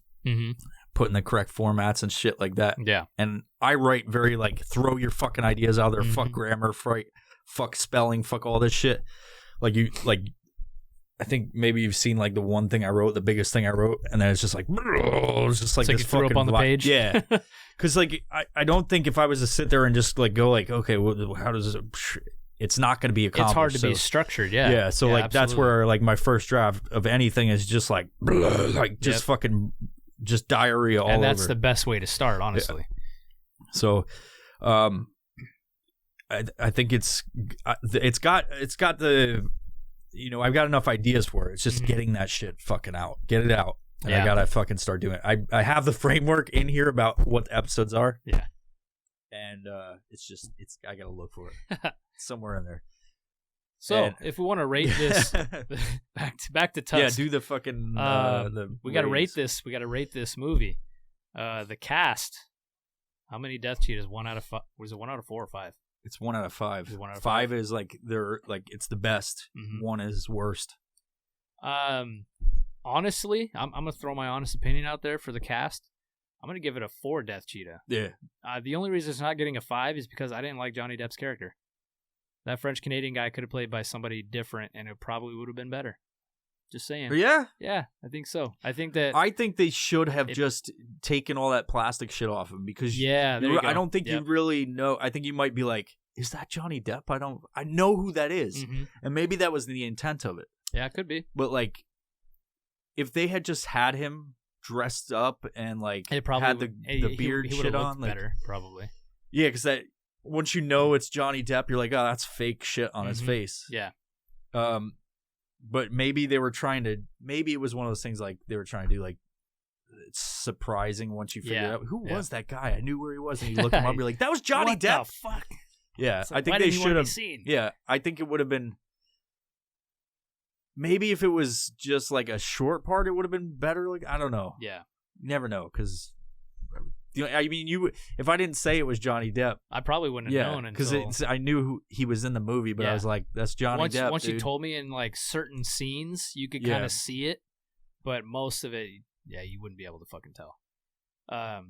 put in the correct formats and shit like that. Yeah. And I write very like, throw your fucking ideas out there. Fuck grammar, fuck spelling, fuck all this shit. I think maybe you've seen like the one thing I wrote, the biggest thing I wrote, and then it's just like, it's just like it's this like you threw fucking up on the page. Yeah. Because like I don't think if I was to sit there and just like go like, okay, well, how does it? It's not going to be accomplished. It's hard to be structured. Yeah. Yeah. So like absolutely. that's where like my first draft of anything is just like just fucking just diarrhea all over. And that's the best way to start, honestly. Yeah. So, I think it's got the. I've got enough ideas for it. It's just getting that shit fucking out. Get it out. And I gotta fucking start doing it. I have the framework in here about what the episodes are. Yeah. And I gotta look for it. Somewhere in there. So if we want to rate this back to Tusk. Yeah, do the fucking we gotta rate this. We gotta rate this movie. The cast. How many Death Cheetahs? 1 out of 5. Was it 1 out of 4 or 5? It's 1 out of 5. 1 out of 5 is like they're like it's the best. 1 is worst. Honestly, I'm gonna throw my honest opinion out there for the cast. I'm gonna give it a 4 Death Cheetah. Yeah. The only reason it's not getting a 5 is because I didn't like Johnny Depp's character. That French Canadian guy could have played by somebody different, and it probably would have been better. Just saying. Yeah? Yeah, I think so. I think they should have just taken all that plastic shit off him, because I don't think you really know. I think you might be like, is that Johnny Depp? I know who that is. And maybe that was the intent of it. Yeah, it could be. But like, if they had just had him dressed up and like had the beard shit on, like, better, probably. Yeah, because that once you know it's Johnny Depp, you're like, oh, that's fake shit on his face. Yeah. But maybe they were trying to. Maybe it was one of those things like they were trying to do like it's surprising once you figure out who was that guy. I knew where he was, and you look him up. You're like, that was Johnny Depp. What the fuck? Yeah, like, I think they should have. Yeah, I think it would have been. Maybe if it was just like a short part, it would have been better. Like, I don't know. Yeah. You never know, because I mean, if I didn't say it was Johnny Depp, I probably wouldn't have known until because I knew he was in the movie, but I was like, that's Johnny Depp. Once dude. you told me in like certain scenes, you could kind of see it, but most of it, you wouldn't be able to fucking tell.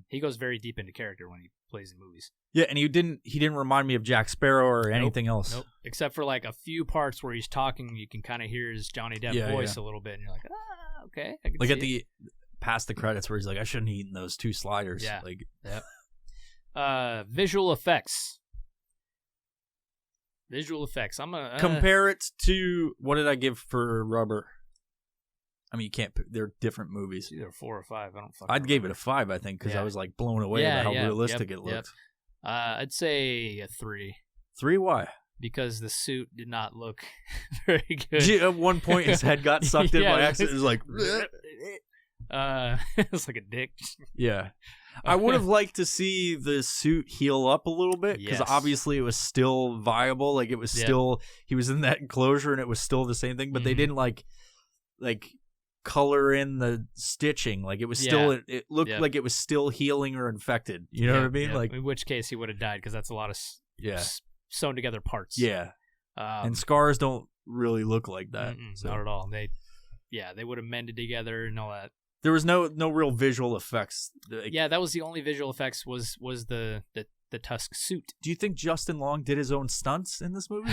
He goes very deep into character when he plays in movies. Yeah, and he didn't remind me of Jack Sparrow or anything else. Nope. Except for like a few parts where he's talking, you can kind of hear his Johnny Depp voice a little bit, and you're like, okay, I can like see at the past the credits where he's like, I shouldn't have eaten those 2 sliders. Yeah. Like, visual effects. Visual effects. I'm gonna compare it to what did I give for Rubber? I mean, you can't. They're different movies. Either 4 or 5. I don't. I'd give it a 5, I think, because I was like blown away by how realistic it looked. I'd say a 3. 3? Why? Because the suit did not look very good. At one point, his head got sucked in by accident. It was like, it's like a dick. Yeah. I would have liked to see the suit heal up a little bit, because obviously it was still viable. Like, it was still, he was in that enclosure and it was still the same thing, but they didn't like color in the stitching. Like, it was still, it looked like it was still healing or infected. You know what I mean? Like, in which case he would have died, because that's a lot of sewn together parts. Yeah. And scars don't really look like that. So. Not at all. They would have mended together and all that. There was no real visual effects. That was the only visual effects was the Tusk suit. Do you think Justin Long did his own stunts in this movie?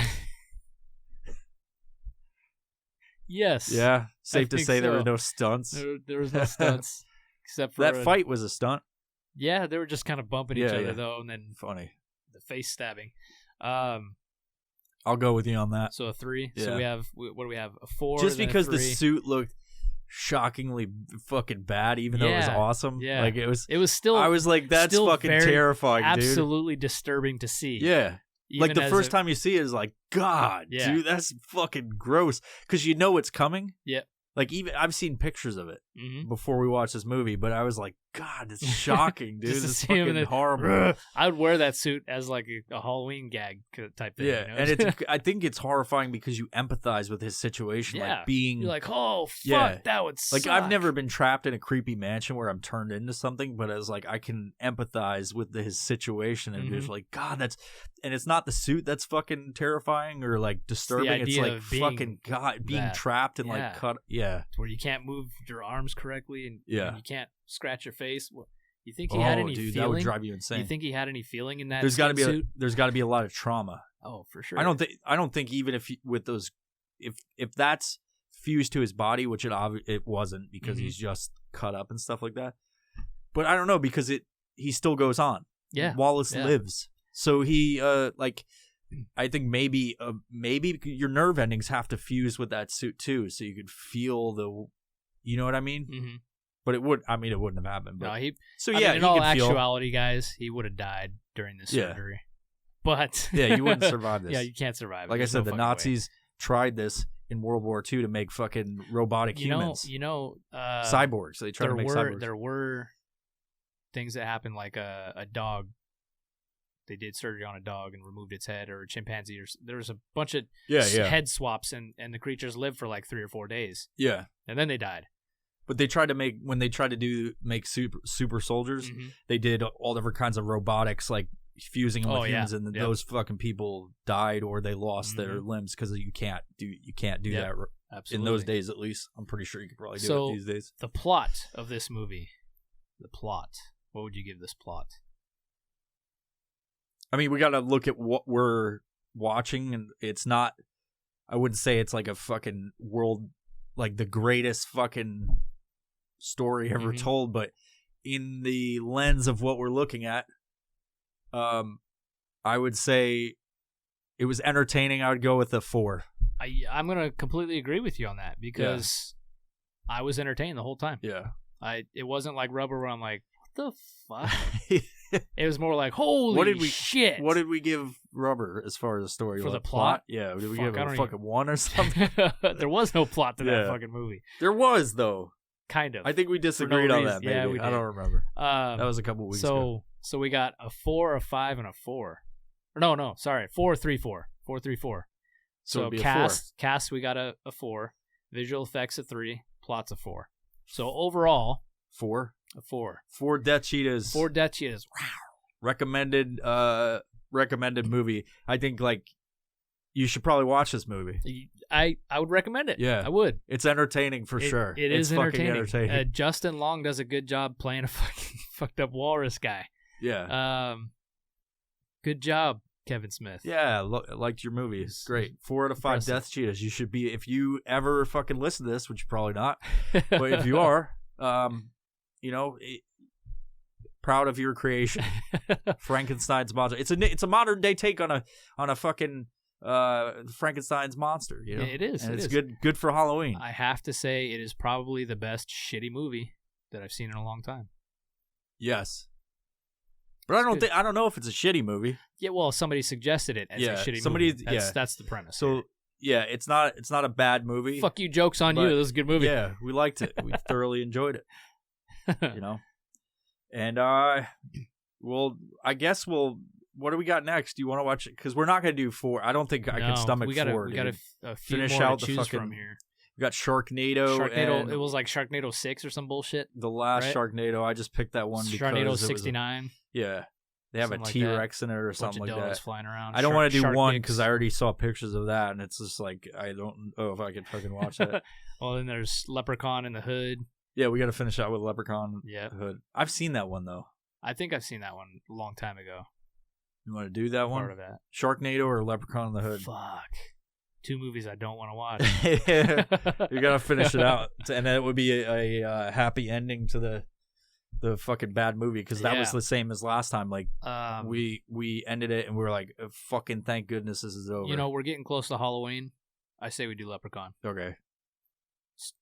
Yes. Yeah. Safe to say there were no stunts. There was no stunts except for that fight was a stunt. Yeah, they were just kind of bumping each other though, and then funny the face stabbing. I'll go with you on that. So a 3. Yeah. So we have what do we have? A 4. Just because the 3. suit looked shockingly fucking bad, even though it was awesome. Yeah. Like it was still. I was like, that's fucking terrifying, dude. Absolutely disturbing to see. Yeah. Like the first time you see it is like, God, dude, that's fucking gross. Because you know it's coming. Yeah. Like, even I've seen pictures of it before we watched this movie, but I was like, God, it's shocking, dude. It's fucking horrible. I would wear that suit as like a Halloween gag type thing. Yeah, you know? and I think it's horrifying because you empathize with his situation, like being. You're like, oh fuck, that would suck. Like, I've never been trapped in a creepy mansion where I'm turned into something, but it's like I can empathize with his situation and just like, God, and it's not the suit that's fucking terrifying or like disturbing. It's like fucking God being trapped and like cut. Yeah, where you can't move your arms correctly and you can't scratch your face. You think he had any dude, feeling? That would drive you insane. You think he had any feeling in that? There's got to be suit? There's got to be a lot of trauma. Oh, for sure. I don't think even if that's fused to his body, which it wasn't because he's just cut up and stuff like that. But I don't know, because he still goes on. Yeah, Wallace lives, so he I think maybe your nerve endings have to fuse with that suit too, so you could feel you know what I mean? Mm-hmm. But it wouldn't have happened. But, no, in all actuality, guys, he would have died during this surgery. But you wouldn't survive this. Yeah, you can't survive. Like I said, the Nazis tried this in World War II to make fucking robotic humans. Cyborgs. They tried to make cyborgs. There were things that happened, like a dog. They did surgery on a dog and removed its head, or a chimpanzee. There was a bunch of head swaps, and the creatures lived for like 3 or 4 days. Yeah, and then they died. But they tried to make super soldiers. They did all different kinds of robotics, like fusing them with humans, and those fucking people died or they lost their limbs because you can't do that. Absolutely. In those days, at least. I'm pretty sure you could probably do it these days. The plot of this movie. What would you give this plot? I mean, we got to look at what we're watching, and it's not. I wouldn't say it's like a fucking world, like the greatest fucking story ever told, but in the lens of what we're looking at, I would say it was entertaining. I would go with a 4. I'm gonna completely agree with you on that, because I was entertained the whole time. Yeah, it wasn't like Rubber where I'm like, what the fuck? It was more like, holy shit. What did we give Rubber as far as the story? For the plot? Yeah, did we give it a fucking 1 or something? There was no plot to that fucking movie. There was, though. Kind of. I think we disagreed on that, maybe. Yeah, we did. I don't remember. That was a couple weeks ago. So we got a 4, a 5, and a 4. Or no, sorry. 4, 3, 4. 4, 3, 4. So cast, we got a 4. Visual effects a 3. Plot's a 4. So overall... 4? A 4. 4 Death Cheetahs. 4 Death Cheetahs. Recommended movie. I think like you should probably watch this movie. I would recommend it. Yeah. I would. It's entertaining for sure. It's fucking entertaining. Justin Long does a good job playing a fucking fucked up walrus guy. Yeah. Good job, Kevin Smith. Yeah, liked your movie. It's great. 4 out of 5 Death Cheetahs. You should be, if you ever fucking listen to this, which you're probably not, but if you are, proud of your creation. Frankenstein's monster. It's a modern day take on a fucking Frankenstein's monster. You know, it is. And it's good for Halloween. I have to say, it is probably the best shitty movie that I've seen in a long time. Yes. But I don't know if it's a shitty movie. Yeah, well, somebody suggested it as a shitty movie. That's the premise. So yeah, it's not a bad movie. Fuck you, joke's on you. It was a good movie. Yeah, we liked it. We thoroughly enjoyed it. You know, and I guess what do we got next? Do you want to watch it? Because we're not gonna do 4. I don't think I can stomach 4. We got a few finish more out to the choose fucking. from here. We got Sharknado. It was like Sharknado 6 or some bullshit. The last right? Sharknado. I just picked that one because Sharknado 69. Yeah. They have a T-Rex in it or something like that. Flying around. I don't want to do 1 because I already saw pictures of that, and it's just like I don't know if I can fucking watch that. Well, then there's Leprechaun in the Hood. Yeah, we got to finish out with Leprechaun. Yeah, Hood. I've seen that one though. I think I've seen that one a long time ago. You want to do that one? Part of that. Sharknado or Leprechaun in the Hood? Fuck. 2 movies I don't want to watch. You gotta finish it out, and that would be a happy ending to the fucking bad movie, because that was the same as last time. Like we ended it and we were like, fucking thank goodness this is over. You know, we're getting close to Halloween. I say we do Leprechaun. Okay.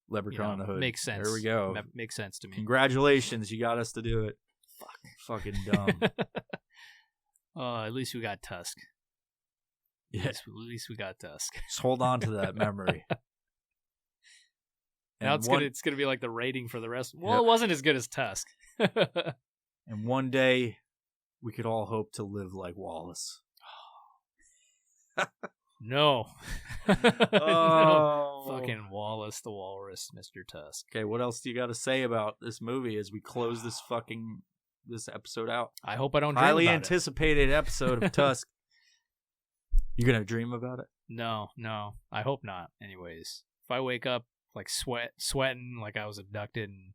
Leprechaun in the Hood. Makes sense. There we go. Makes sense to me. Congratulations, you got us to do it. Fucking dumb. At least we got Tusk. Yeah. At least we got Tusk. Just hold on to that memory. Now it's gonna be like the rating for the rest. Well, It wasn't as good as Tusk. And one day we could all hope to live like Wallace. No. Oh. Fucking Wallace the Walrus, Mr. Tusk. Okay, what else do you got to say about this movie as we close this episode out? I hope I don't dream highly about anticipated episode of Tusk. You gonna dream about it? No. I hope not. Anyways, if I wake up like sweating like I was abducted, and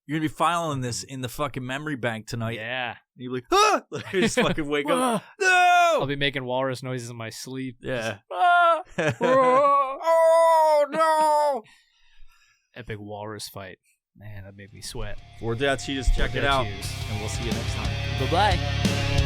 you're gonna be filing this in the fucking memory bank tonight. Yeah. And you're like, ah! You just fucking wake up. No! I'll be making walrus noises in my sleep. Yeah. Ah! Oh no! Epic walrus fight. Man, that made me sweat. 4 Death Cheetahs, check it out. And we'll see you next time. Bye-bye.